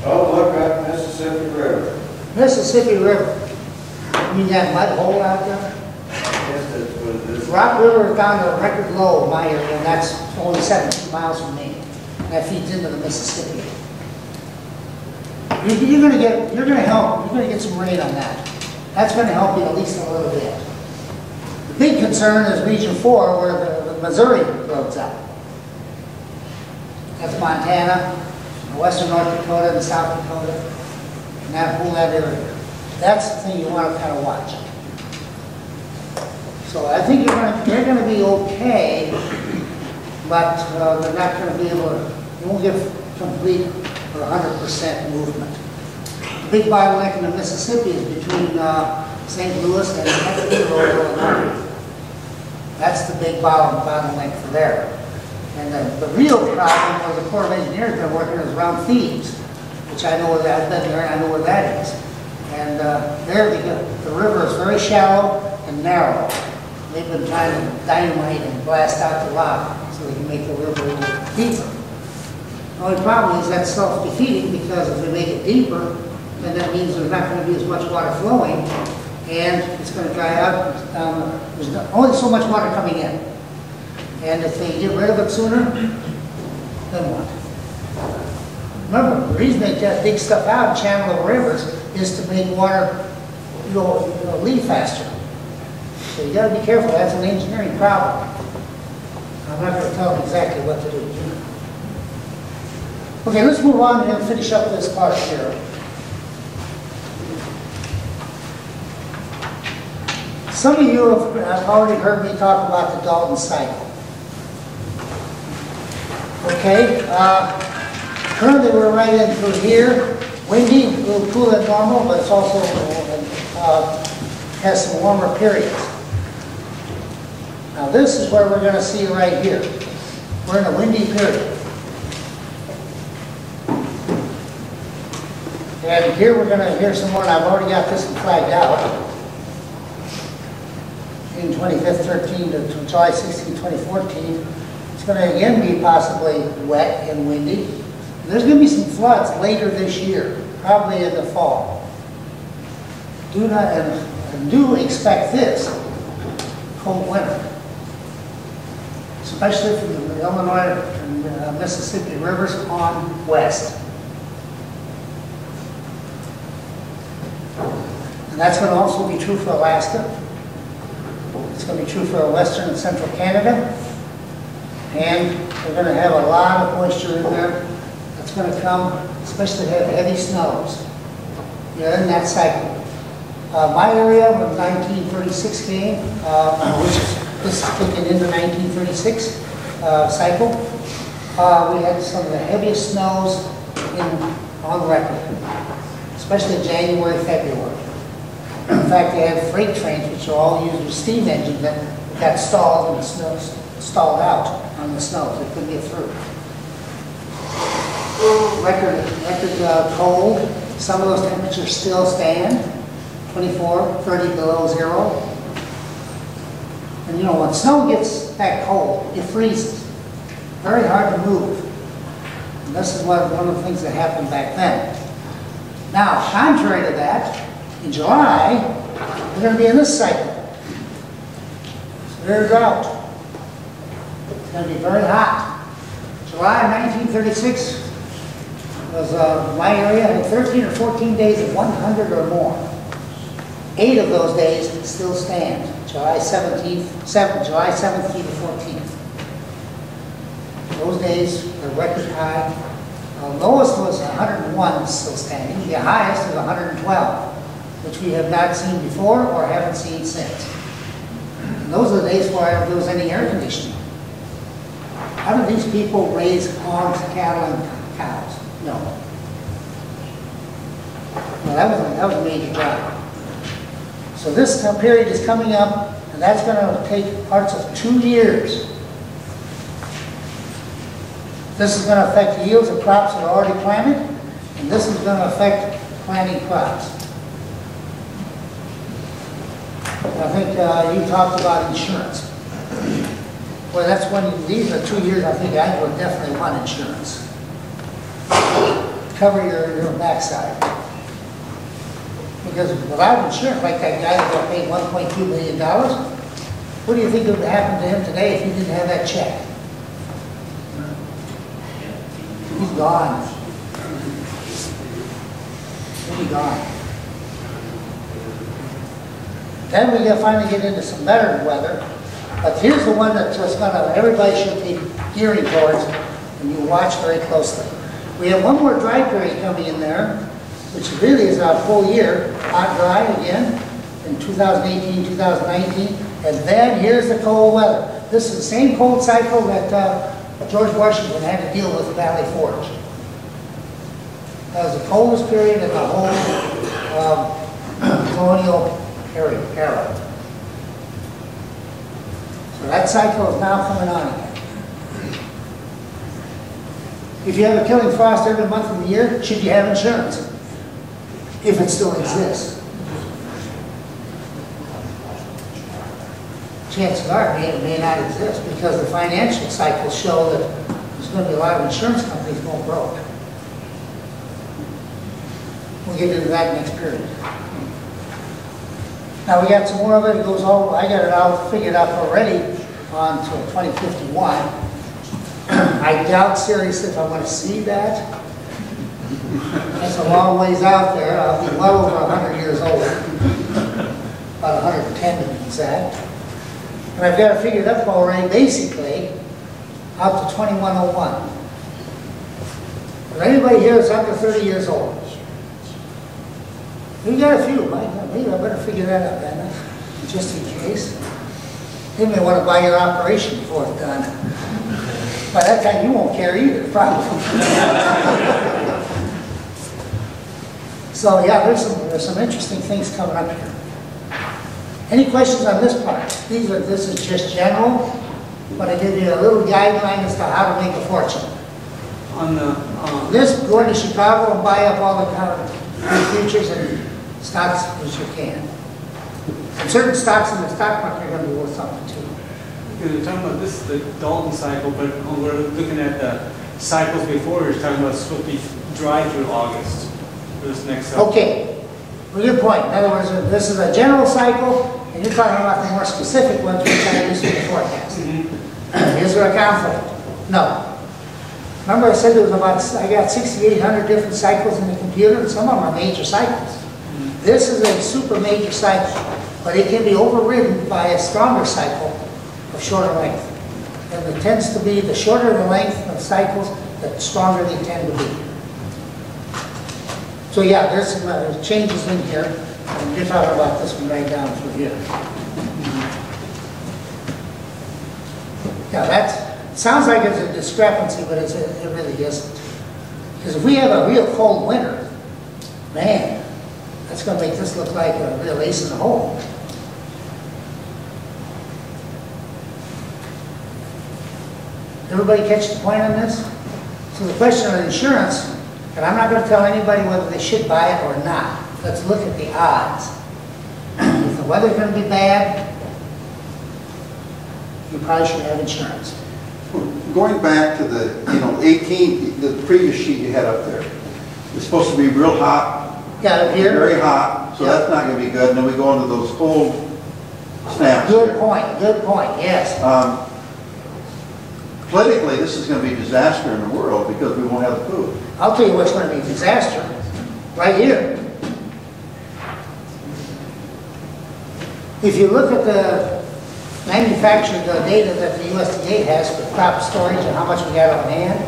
I: Oh, look at Mississippi River.
G: Mississippi River. You mean that mud hole out there?
I: Yes, that's what it is.
G: Rock River is down to a record low in my area, and that's only 17 miles from me. And that feeds into the Mississippi. You're going to get some rain on that. That's going to help you at least a little bit. The big concern is Region 4, where the Missouri road's out. That's Montana, western North Dakota, and South Dakota, and that whole area. That's the thing you want to kind of watch. So I think they're going to be okay, but they're not going to be able to, you won't get complete or 100% movement. The big bottleneck in the Mississippi is between St. Louis and Acker, Illinois. That's the big bottleneck for there. And the real problem where the Corps of Engineers have been working is around Thebes, which I know where I've been there and I know where that is. And there the river is very shallow and narrow. They've been trying to dynamite and blast out the rock so they can make the river a little deeper. The only problem is that's self-defeating because if they make it deeper, then that means there's not going to be as much water flowing and it's going to dry out. There's only so much water coming in. And if they get rid of it sooner, then what? Remember, the reason they dig stuff out and channel the rivers is to make water leave faster. So you got to be careful. That's an engineering problem. I'm not going to tell them exactly what to do. Okay, let's move on and finish up this part here. Some of you have already heard me talk about the Dalton cycle. Okay, currently we're right in through here. Windy, a little cooler than normal, but it's also has some warmer periods. Now this is where we're going to see right here. We're in a windy period. And here we're going to hear some more, and I've already got this flagged out. June 25th, 13 to July 16, 2014. It's going to again be possibly wet and windy. And there's going to be some floods later this year, probably in the fall. Do expect this cold winter, especially from the Illinois and Mississippi rivers on west. And that's going to also be true for Alaska. It's going to be true for western and central Canada. And we're going to have a lot of moisture in there. That's going to come, especially have heavy snows. You're in that cycle. My area, when 1936 came, which is this is kicking into 1936 cycle, we had some of the heaviest snows on record, especially January, February. In fact, they had freight trains, which are all used with steam engines, that got stalled and the snow stalled out on the snow. They couldn't get through. Record cold. Some of those temperatures still stand. 24, 30 below zero. And you know, when snow gets that cold, it freezes. Very hard to move. And this is one of the things that happened back then. Now, contrary to that, in July, we're going to be in this cycle. Severe drought. It's going to be very hot. July 1936 was my area had 13 or 14 days of 100 or more. 8 of those days still stand. July 17th to 14th. Those days are record high The lowest was 101 still standing. The highest is 112, which we have not seen before or haven't seen since. And those are the days where there was any air conditioning. How do these people raise hogs, cattle, and cows? No. Well, that was a major job. So this period is coming up, and that's going to take parts of 2 years. This is going to affect the yields of crops that are already planted, and this is going to affect planting crops. I think you talked about insurance. Well, that's when, these are 2 years, I think I would definitely want insurance. Cover your backside. Because without insurance, like that guy that got paid $1.2 million, what do you think would happen to him today if he didn't have that check? He's gone. He's gone. Then we finally get into some better weather. But here's the one that just everybody should be gearing towards, and you watch very closely. We have one more dry period coming in there, which really is our full year, hot, dry again, in 2018, 2019. And then here's the cold weather. This is the same cold cycle that George Washington had to deal with at Valley Forge. That was the coldest period in the whole colonial era. So that cycle is now coming on again. If you have a killing frost every month of the year, should you have insurance? If it still exists. Chances are it may not exist because the financial cycles show that there's going to be a lot of insurance companies going broke. We'll get into that next period. Now we got some more of it. It goes all, I got it all figured out already on to 2051. I doubt seriously if I want to see that. That's a long ways out there. I'll be well over 100 years old. About 110 to be exact. And I've got it figured up already, basically, out to 2101. But anybody here is under 30 years old? We got a few. Maybe I better figure that out, Anna, just in case. They may want to buy your operation before it's done. By that time, you won't care either, probably. So yeah, there's some interesting things coming up here. Any questions on this part? This is just general, but I give you a little guideline as to how to make a fortune.
L: On the
G: This, go into Chicago and buy up all the futures and stocks as you can. And certain stocks in the stock market are going to be worth something too.
L: You're talking about this, the Dalton cycle, but we're looking at the cycles before. You're talking about it's supposed to be dry through August for this next cycle.
G: Okay, well, good point. In other words, this is a general cycle, and you're talking about the more specific ones we're trying to use in the forecast. Is there a conflict? No. Remember I said there was I got 6,800 different cycles in the computer, and some of them are major cycles. This is a super major cycle, but it can be overridden by a stronger cycle of shorter length. And it tends to be the shorter the length of cycles, the stronger they tend to be. So yeah, there's some changes in here, and you're talking about this one right down through here. Yeah, that sounds like it's a discrepancy, but it really isn't. Because if we have a real cold winter, man, that's going to make this look like a real ace in the hole. Everybody catch the point on this? So the question of insurance, and I'm not going to tell anybody whether they should buy it or not. Let's look at the odds. If the weather's going to be bad, you probably should have insurance.
A: Going back to the, 18, the previous sheet you had up there, it's supposed to be real hot.
G: Yeah, here.
A: Very hot, so that's not going to be good. And then we go into those cold snaps.
G: Good point, yes.
A: Politically, this is going to be a disaster in the world because we won't have the food.
G: I'll tell you what's going to be a disaster. Right here. If you look at the manufactured data that the USDA has for crop storage and how much we got on hand,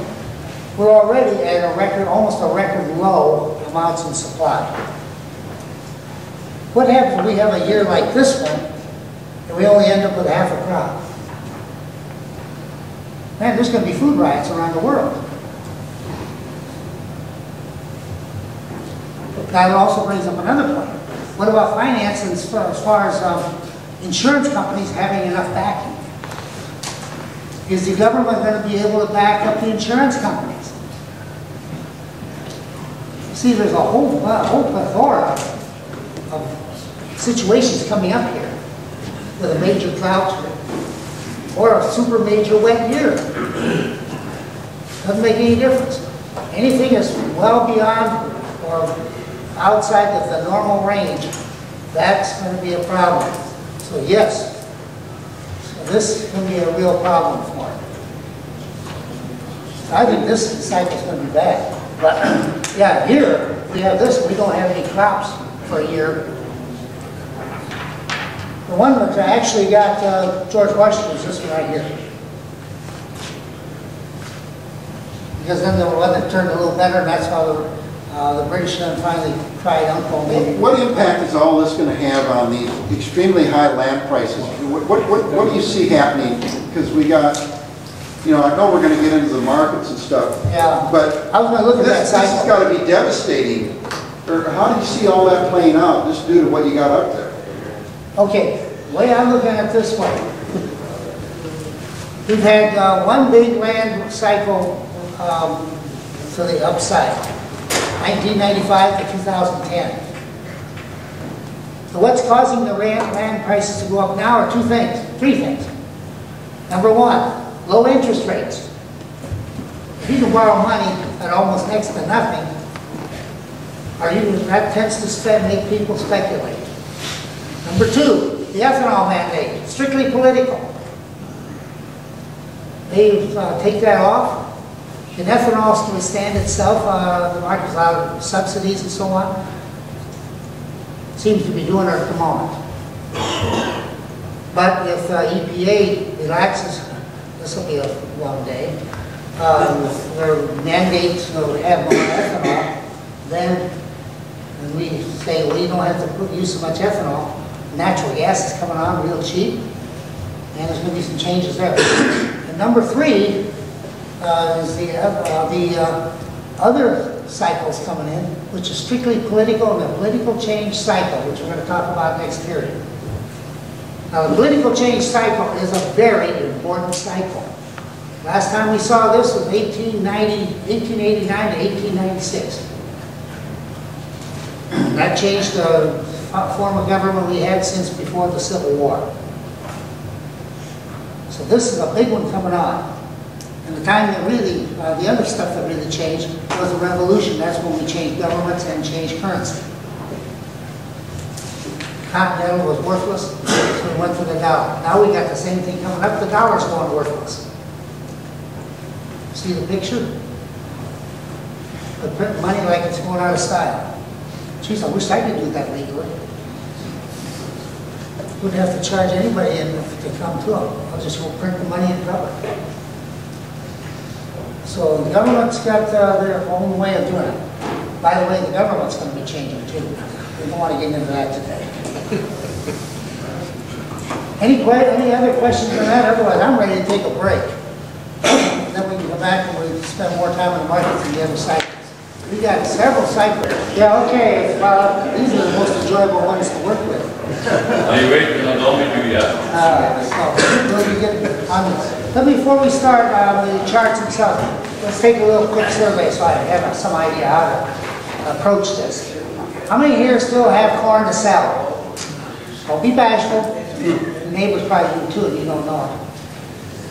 G: we're already at a record, almost a record low amounts in supply. What happens if we have a year like this one, and we only end up with half a crop? Man, there's going to be food riots around the world. That also brings up another point. What about finance as far as insurance companies having enough backing? Is the government going to be able to back up the insurance companies? See, there's a whole plethora of situations coming up here with a major drought or a super major wet year. Doesn't make any difference. Anything is well beyond or outside of the normal range, that's going to be a problem. So yes, so this can be a real problem for it. I think this cycle is going to be bad. But yeah, here we have this, we don't have any crops for a year. The one that I actually got George Washington is this one right here. Because then the one that turned a little better, and that's how the British then finally tried Uncle maybe.
A: What impact is all this going to have on the extremely high land prices? What do you see happening? Because we got, you know, I know we're going to get into the markets and stuff.
G: Yeah.
A: But
G: I was going to look at that cycle.
A: This has got to be devastating. Or how do you see all that playing out just due to what you got up there?
G: Okay, the way I'm looking at it this way. We've had one big land cycle to the upside. 1995 to 2010. So what's causing the land prices to go up now are three things. Number one, low interest rates. If you can borrow money at almost next to nothing, that tends to make people speculate. Number two, the ethanol mandate, strictly political. They take that off. Can ethanol withstand itself? The market without subsidies and so on. Seems to be doing it at the moment. But if EPA relaxes, this will be a long day, their mandates will have more ethanol, then when we say we don't have to use so much ethanol, natural gas is coming on real cheap, and there's going to be some changes there. And number three, is the other cycles coming in, which is strictly political, and the political change cycle, which we're going to talk about next period. Now, the political change cycle is a very important cycle. Last time we saw this was 1889 to 1896. That changed the form of government we had since before the Civil War. So this is a big one coming on. And the time that really, the other stuff that really changed was the revolution. That's when we changed governments and changed currency. Continental was worthless, so we went for the dollar. Now we got the same thing coming up, the dollar's going worthless. See the picture? They print money like it's going out of style. Geez, I wish I could do that legally. Wouldn't have to charge anybody in to come to them. I'll just go print the money and cover it. So the government's got their own way of doing it. By the way, the government's going to be changing too. We don't want to get into that today. Any other questions on that? Otherwise, I'm ready to take a break. And then we can go back and we spend more time on the markets and the other cycles. We got several cycles. Yeah, okay. These are the most enjoyable ones to work with.
H: Are you ready to know me yet?
G: But before we start the charts themselves, let's take a little quick survey so I have some idea how to approach this. How many here still have corn to sell? Don't be bashful. The neighbors probably do too if you don't know it.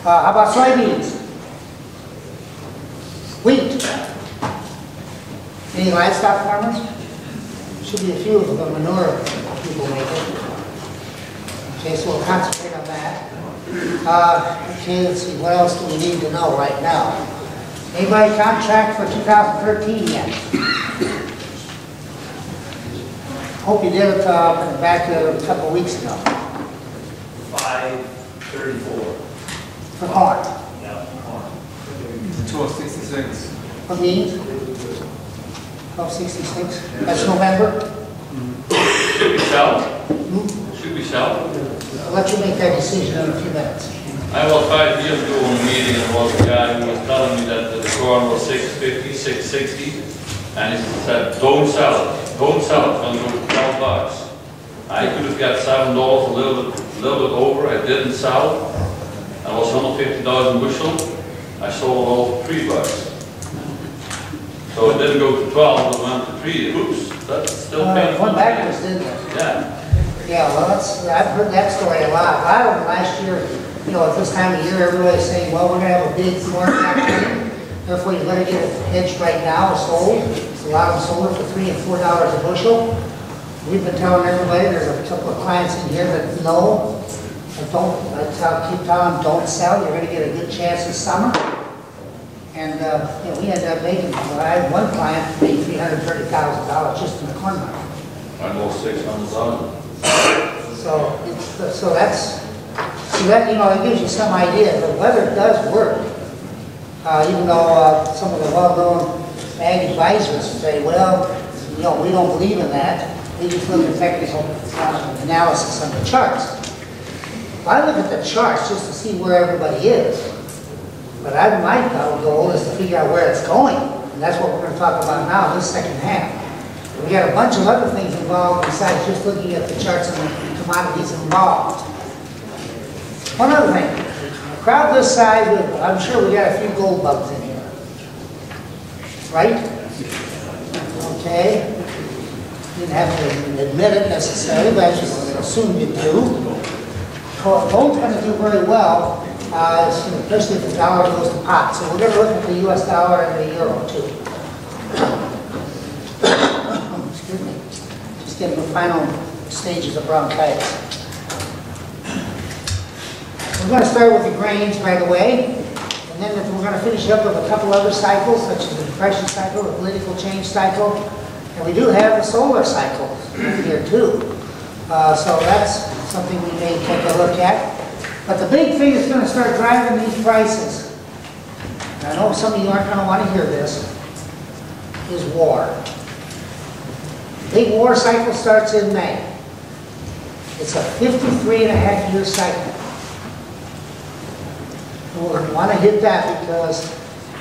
G: How about soybeans? Wheat? Any livestock farmers? Should be a few of the manure people making. Okay, so we'll concentrate on that. Okay, let's see, what else do we need to know right now? Anybody contract for 2013 yet? Hope you did it back a couple of weeks ago.
B: 534.
G: For corn.
B: Yeah, corn.
L: 1266.
G: What means? 1266? That's November?
H: Should be south. Should be south.
G: I'll let you make that decision in a few minutes.
H: I was 5 years ago in a meeting, and there was a guy who was telling me that the corn was 650, 660, and he said, don't sell it, don't sell it, it's going to go to $12. I could have got $7, a little bit over, I didn't sell. I was $150 a bushel, I sold it all for $3. So it didn't go to 12, it went to 3. Oops, that's still paying.
G: Went backwards, didn't it?
H: Yeah.
G: Yeah, well, I've heard that story a lot. A lot of them last year, you know, at this time of year, everybody's saying, well, we're gonna have a big corn factory. Therefore, you better get it hedged right now, sold. A lot of them sold it for $3 and $4 a bushel. We've been telling everybody, there's a couple of clients in here that know, and don't, keep telling them, don't sell, you're gonna get a good chance this summer. And, you know, we ended up making, well, I had one client made $330,000 just in the corn market.
H: I lost 600,000.
G: So, so that, you know, it gives you some idea. The weather does work. Even though some of the well-known ag advisors say, well, you know, we don't believe in that. They just look at technical analysis on the charts. Well, I look at the charts just to see where everybody is. But my goal is to figure out where it's going. And that's what we're going to talk about now, this second half. We got a bunch of other things involved besides just looking at the charts and the commodities involved. One other thing, a crowd this size, I'm sure we got a few gold bugs in here. Right? Okay. You didn't have to admit it necessarily, but I just assumed you do. Gold's going to do very well, especially if the dollar goes to pot. So we're going to look at the US dollar and the euro too. Excuse me. Just getting the final stages of bronchitis. We're going to start with the grains right away, and then we're going to finish up with a couple other cycles, such as the depression cycle, the political change cycle, and we do have the solar cycle here too. So that's something we may take a look at. But the big thing that's going to start driving these prices, and I know some of you aren't going to want to hear this, is war. The big war cycle starts in May. It's a 53.5-year cycle. We'll want to hit that because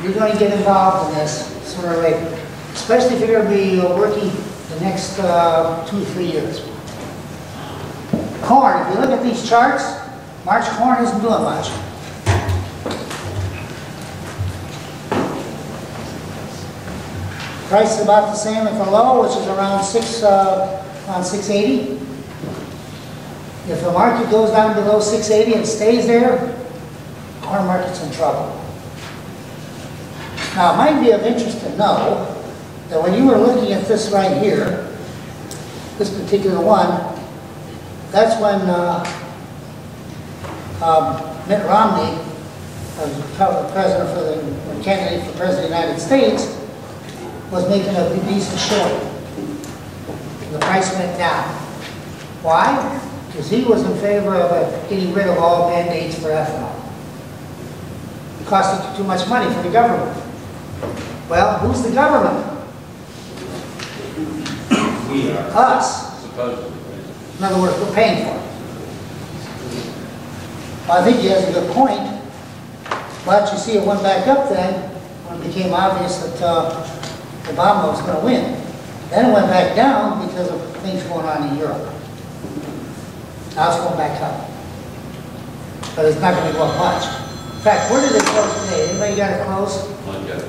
G: you're going to get involved in this sooner or later, especially if you're going to be working the next 2 to 3 years. Corn, if you look at these charts, March corn isn't doing much. Price is about the same at the low, which is around 680. If the market goes down below 680 and stays there, corn market's in trouble. Now, it might be of interest to know that when you were looking at this right here, this particular one, that's when Mitt Romney, as president for the candidate for president of the United States, was making a decent showing. The price went down. Why? Because he was in favor of getting rid of all mandates for ethanol. It costed too much money for the government. Well, who's the government?
H: We are.
G: Us.
H: Supposedly.
G: In other words, we're paying for it. Well, I think he has a good point. But you see, it went back up then when it became obvious that Obama was going to win. Then it went back down because of things going on in Europe. Now it's going back up. But it's not going to go up much. In fact, where did it close today? Anybody got it close?
H: Not yet.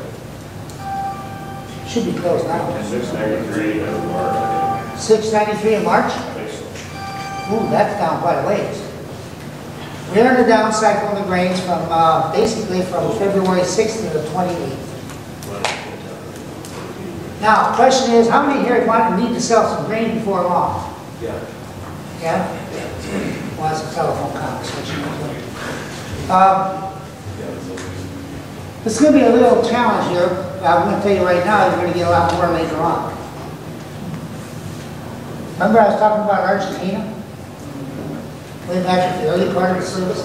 G: Should be closed now.
J: 693 in March.
G: 693 in March? Ooh, that's down quite a ways. We're in the down cycle of the grains from basically from February 6th to the 28th. Now, the question is, how many here need to sell some grain before long?
H: Yeah.
G: Yeah? Well, that's a telephone conversation. This is going to be a little challenge here. I'm going to tell you right now, you're going to get a lot more later on. Remember I was talking about Argentina? Way back at the early part of the service?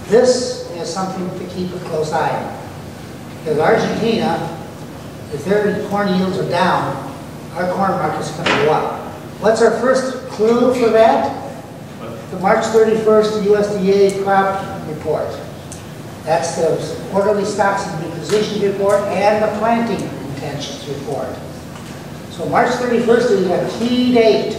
G: This is something to keep a close eye on. Because Argentina, if their corn yields are down, our corn market's going to go up. What's our first clue for that? The March 31st USDA crop report. That's the quarterly stocks and reposition report and the planting intentions report. So March 31st is a key date.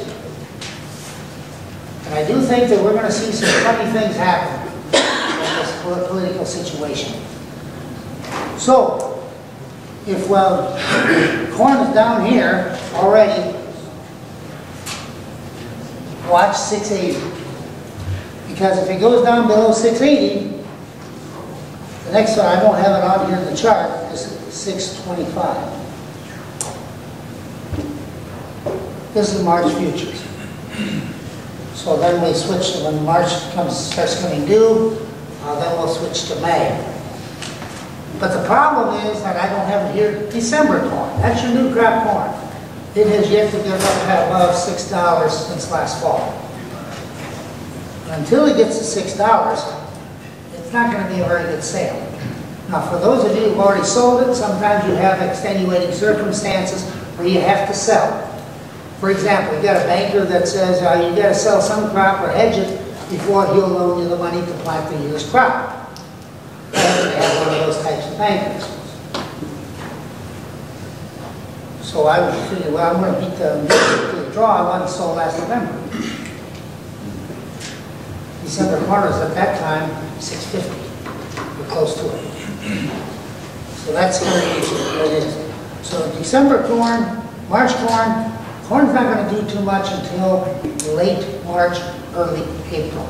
G: And I do think that we're going to see some funny things happen in this political situation. So, if corn is down here already, watch 680. Because if it goes down below 680, the next one, I don't have it on here in the chart, is 625. This is March futures. So then we switch to when March starts coming due, then we'll switch to May. But the problem is that I don't have it here, December corn. That's your new crop corn. It has yet to get up above $6 since last fall. Until it gets to $6, it's not going to be a very good sale. Now, for those of you who've already sold it, sometimes you have extenuating circumstances where you have to sell. For example, you got a banker that says you got to sell some crop or hedge it before he'll loan you the money to plant the year's crop. I have one of those types of bankers. So I figured, well, I'm going to beat the draw. I wanted to sell last November. December corn was at that time $6.50. We're close to it. So that's going to be what it is. So December corn, March corn, corn's not going to do too much until late March, early April.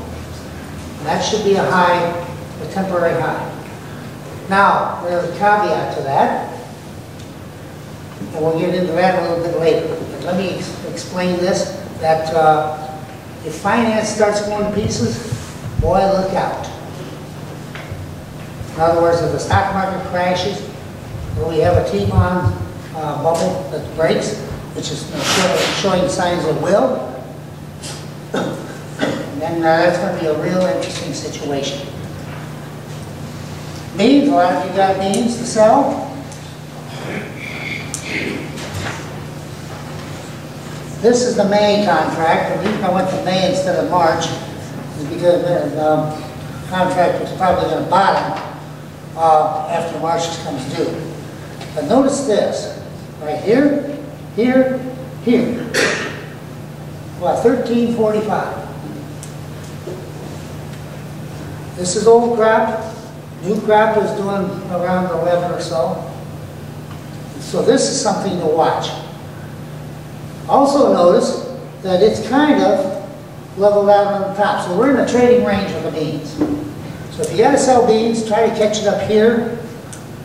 G: And that should be a high, a temporary high. Now, there's a caveat to that, and we'll get into that a little bit later. But let me explain this, that if finance starts going to pieces, boy, look out. In other words, if the stock market crashes, or we have a T-bond bubble that breaks, which is showing signs it will, then that's going to be a real interesting situation. Beans, a lot of you got beans to sell. This is the May contract. The reason I went to May instead of March is because the contract was probably going to bottom after March comes due. But notice this, right here, here, here. About $13.45. This is old crop. New crop is doing around 11 or so. So this is something to watch. Also notice that it's kind of leveled out on the top. So we're in a trading range with the beans. So if you got to sell beans, try to catch it up here,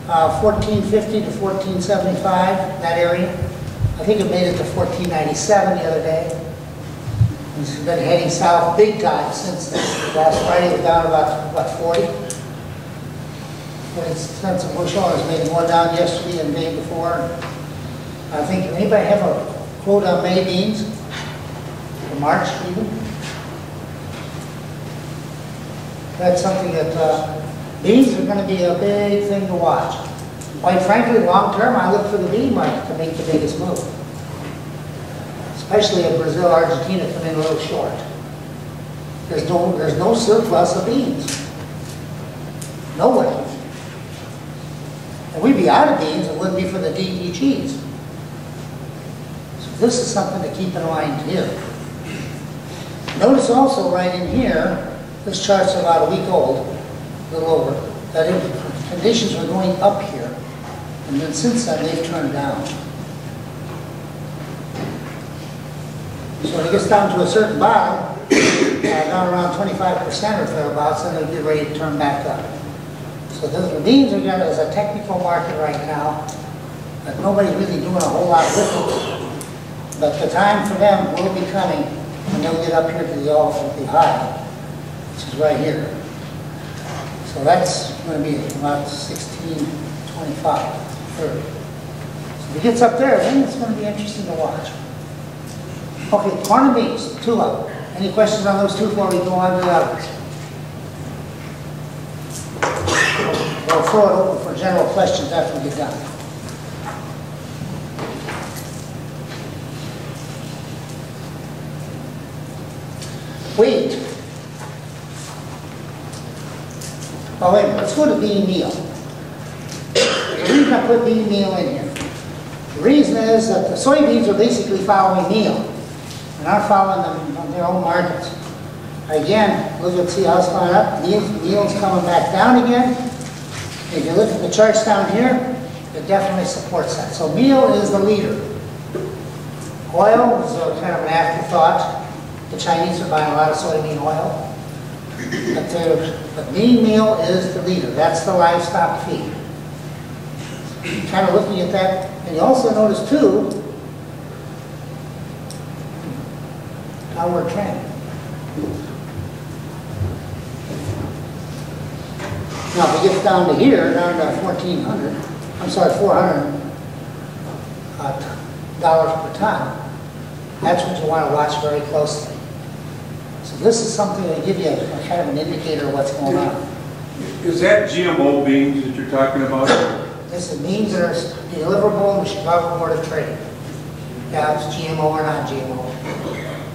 G: 1450 to 1475, that area. I think it made it to 1497 the other day. It's been heading south big time since then. Last Friday it was down about, what, 40? But it's done some bushel. It's made more down yesterday and the day before. I think, anybody have a quote on May beans? For March even? That's something that, beans are going to be a big thing to watch. Quite frankly, long term, I look for the bean market to make the biggest move. Especially if Brazil, Argentina come in a little short. There's no surplus of beans. Nowhere. And we'd be out of beans, it wouldn't be for the DDGs. So this is something to keep in mind here. Notice also right in here, this chart's about a week old, a little over, that conditions were going up here. And then since then, they've turned down. So when it gets down to a certain bottom, down around 25% or thereabouts, then they'll get ready to turn back up. So the beans are going as a technical market right now, but nobody's really doing a whole lot with it. But the time for them will be coming when they'll get up here to the all-time high, which is right here. So that's going to be about 1625, 30. So if it gets up there, then it's going to be interesting to watch. Okay, corn and beans, two of them. Any questions on those two before we go on to the others? we'll throw it open for general questions after we get done. Wheat. Oh, wait a minute, let's go to bean meal. The reason I put bean meal in here, the reason is that the soybeans are basically following meal. They're not following them on their own markets. Again, look at, see how it's gone up. Meal's coming back down again. If you look at the charts down here, it definitely supports that. So meal is the leader. Oil is kind of an afterthought. The Chinese are buying a lot of soybean oil. But bean meal is the leader. That's the livestock feed. Kind of looking at that, and you also notice too, downward trend. Now, if we get down to here, down to 1,400, I'm sorry, $400 per ton, that's what you want to watch very closely. So this is something that give you a kind of an indicator of what's going on.
F: Is that GMO beans that you're talking about?
G: This is beans that are deliverable in the Chicago Board of Trade. Yeah, it's GMO or not GMO.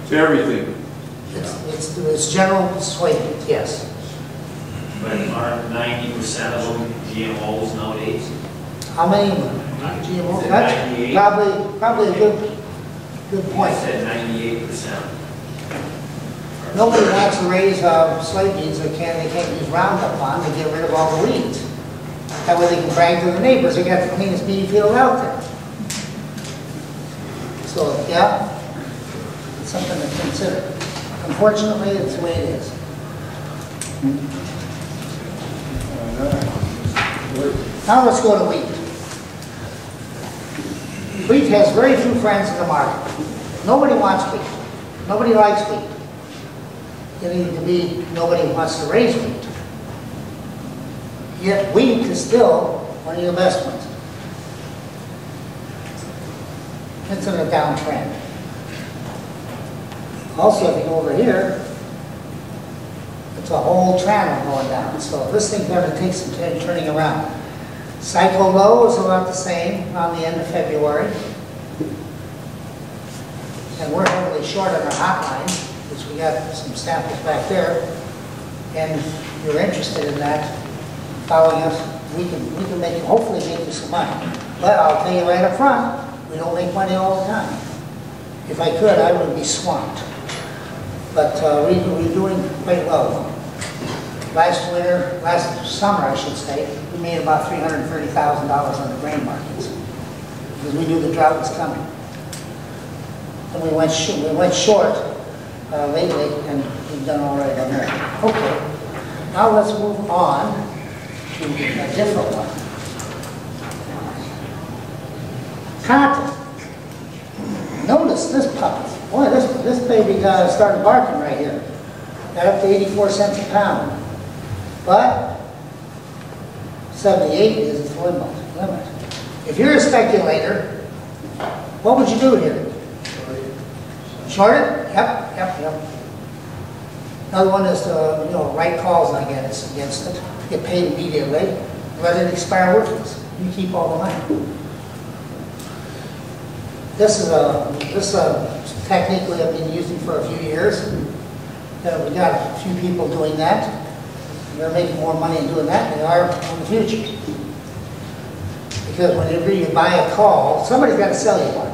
F: It's everything.
G: It's general soybeans, yes.
B: But aren't 90% of them GMOs nowadays?
G: How many GMO?
B: Is it
G: That's
B: 98?
G: probably a good point.
B: I said 98%.
G: Nobody wants to raise soybeans they can't use Roundup on to get rid of all the weeds. That way they can brag to the neighbors, they got the cleanest bean field out there. So, yeah, it's something to consider. Unfortunately, it's the way it is. Now let's go to wheat. Wheat has very few friends in the market. Nobody wants wheat. Nobody likes wheat. Getting to be nobody wants to raise wheat. Yet wheat is still one of your best ones. It's in a downtrend. Also, if you go over here, it's a whole trend going down. So this thing's going to take some time turning around. Cycle low is about the same on the end of February. And we're heavily short on our hotline, which we got some samples back there. And if you're interested in that, following us, we can make, hopefully make you some money. But I'll tell you right up front, we don't make money all the time. If I could, I would be swamped. But we're doing quite well. Last summer, I should say, we made about $330,000 on the grain markets because we knew the drought was coming. And we went short lately, and we've done all right on that. Okay, now let's move on to a different one. Cotton. Notice this puppy. Boy, this baby started barking right here. Got up to 84 cents a pound. But 78 is the limit. If you're a speculator, what would you do here? Short it? Yep. Another one is to, write calls against it. Get paid immediately. Let it expire worthless. You keep all the money. This is a technique we have been using for a few years. We got a few people doing that. They're making more money doing that than they are in the future. Because whenever you buy a call, somebody's got to sell you one.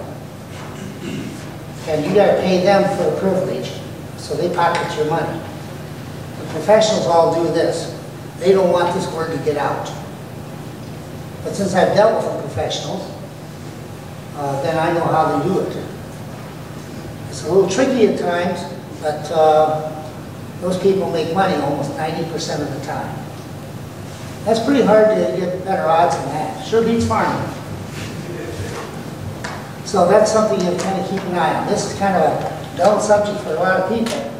G: And you got to pay them for the privilege, so they pocket your money. The professionals all do this. They don't want this word to get out. But since I've dealt with the professionals, then I know how they do it. It's a little tricky at times, but those people make money almost 90% of the time. That's pretty hard to get better odds than that. Sure beats farming. So that's something you kind of keep an eye on. This is kind of a dull subject for a lot of people.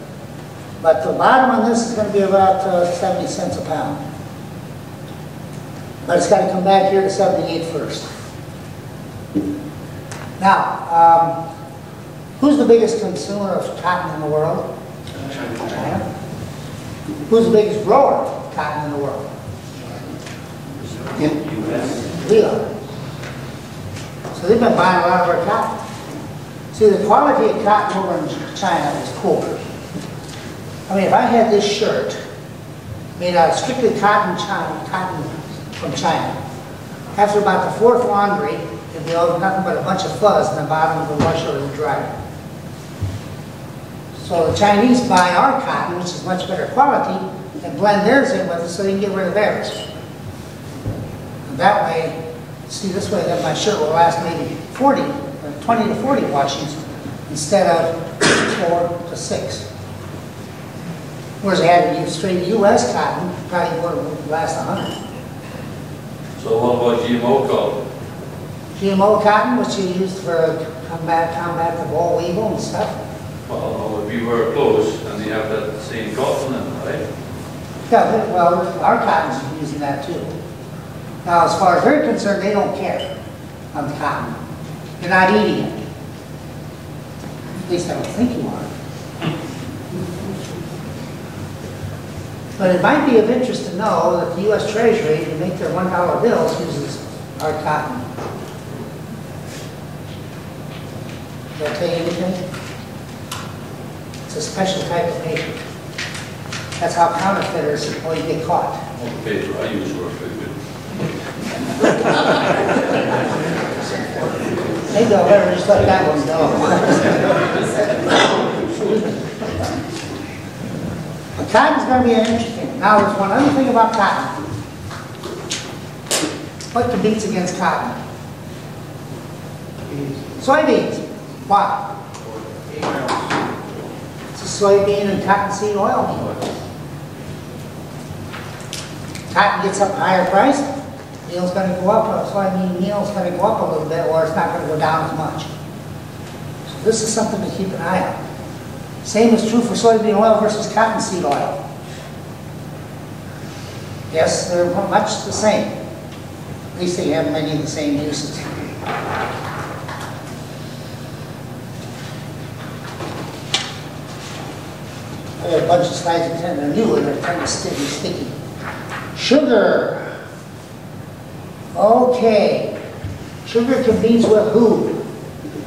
G: But the bottom on this is going to be about 70 cents a pound. But it's got to come back here to 78 first. Now, who's the biggest consumer of cotton in the world? China. Who's the biggest grower of cotton in the world? We are. So they've been buying a lot of our cotton. See, the quality of cotton over in China is poor. I mean, if I had this shirt made out of strictly cotton from China, after about the 4th laundry, it'd be all nothing but a bunch of fuzz in the bottom of the washer and dryer. So the Chinese buy our cotton, which is much better quality, and blend theirs in with it so they can get rid of theirs. And that way, see this way, then my shirt will last maybe 20 to 40 washings instead of 4 to 6. Whereas I had to use straight U.S. cotton, probably would last 100.
H: So what about GMO cotton?
G: GMO cotton, which you use for combat the boll weevil and stuff.
H: Well, no, if you wear clothes and you have that same cotton in it, right?
G: Yeah, well, our cotton's using that too. Now, as far as they're concerned, they don't care on the cotton. You're not eating it. At least I don't think you are. But it might be of interest to know that the U.S. Treasury, to make their $1 bills, uses our cotton. Does that tell you anything? It's a special type of paper. That's how counterfeiters always get caught.
H: All the paper I use works very good.
G: Maybe I'll better just let that one go. But cotton's going to be interesting. Now, there's one other thing about cotton. What competes against cotton? Soybeans. Why? It's a soybean and cottonseed oil meal. Cotton gets up higher price, meal's going to go up, soybean meal's going to go up a little bit, or it's not going to go down as much. So this is something to keep an eye on. Same is true for soybean oil versus cottonseed oil. Yes, they're much the same. At least they have many of the same uses. I got a bunch of slides that are new and they're kind of sticky. Sugar. Okay. Sugar competes with who?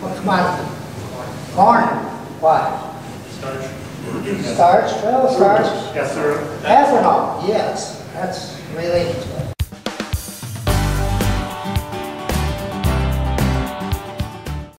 G: What commodity? Corn. Why?
J: Starch.
G: Starch? Well, starch.
J: Ethanol.
G: Ethanol, yes. That's related to it.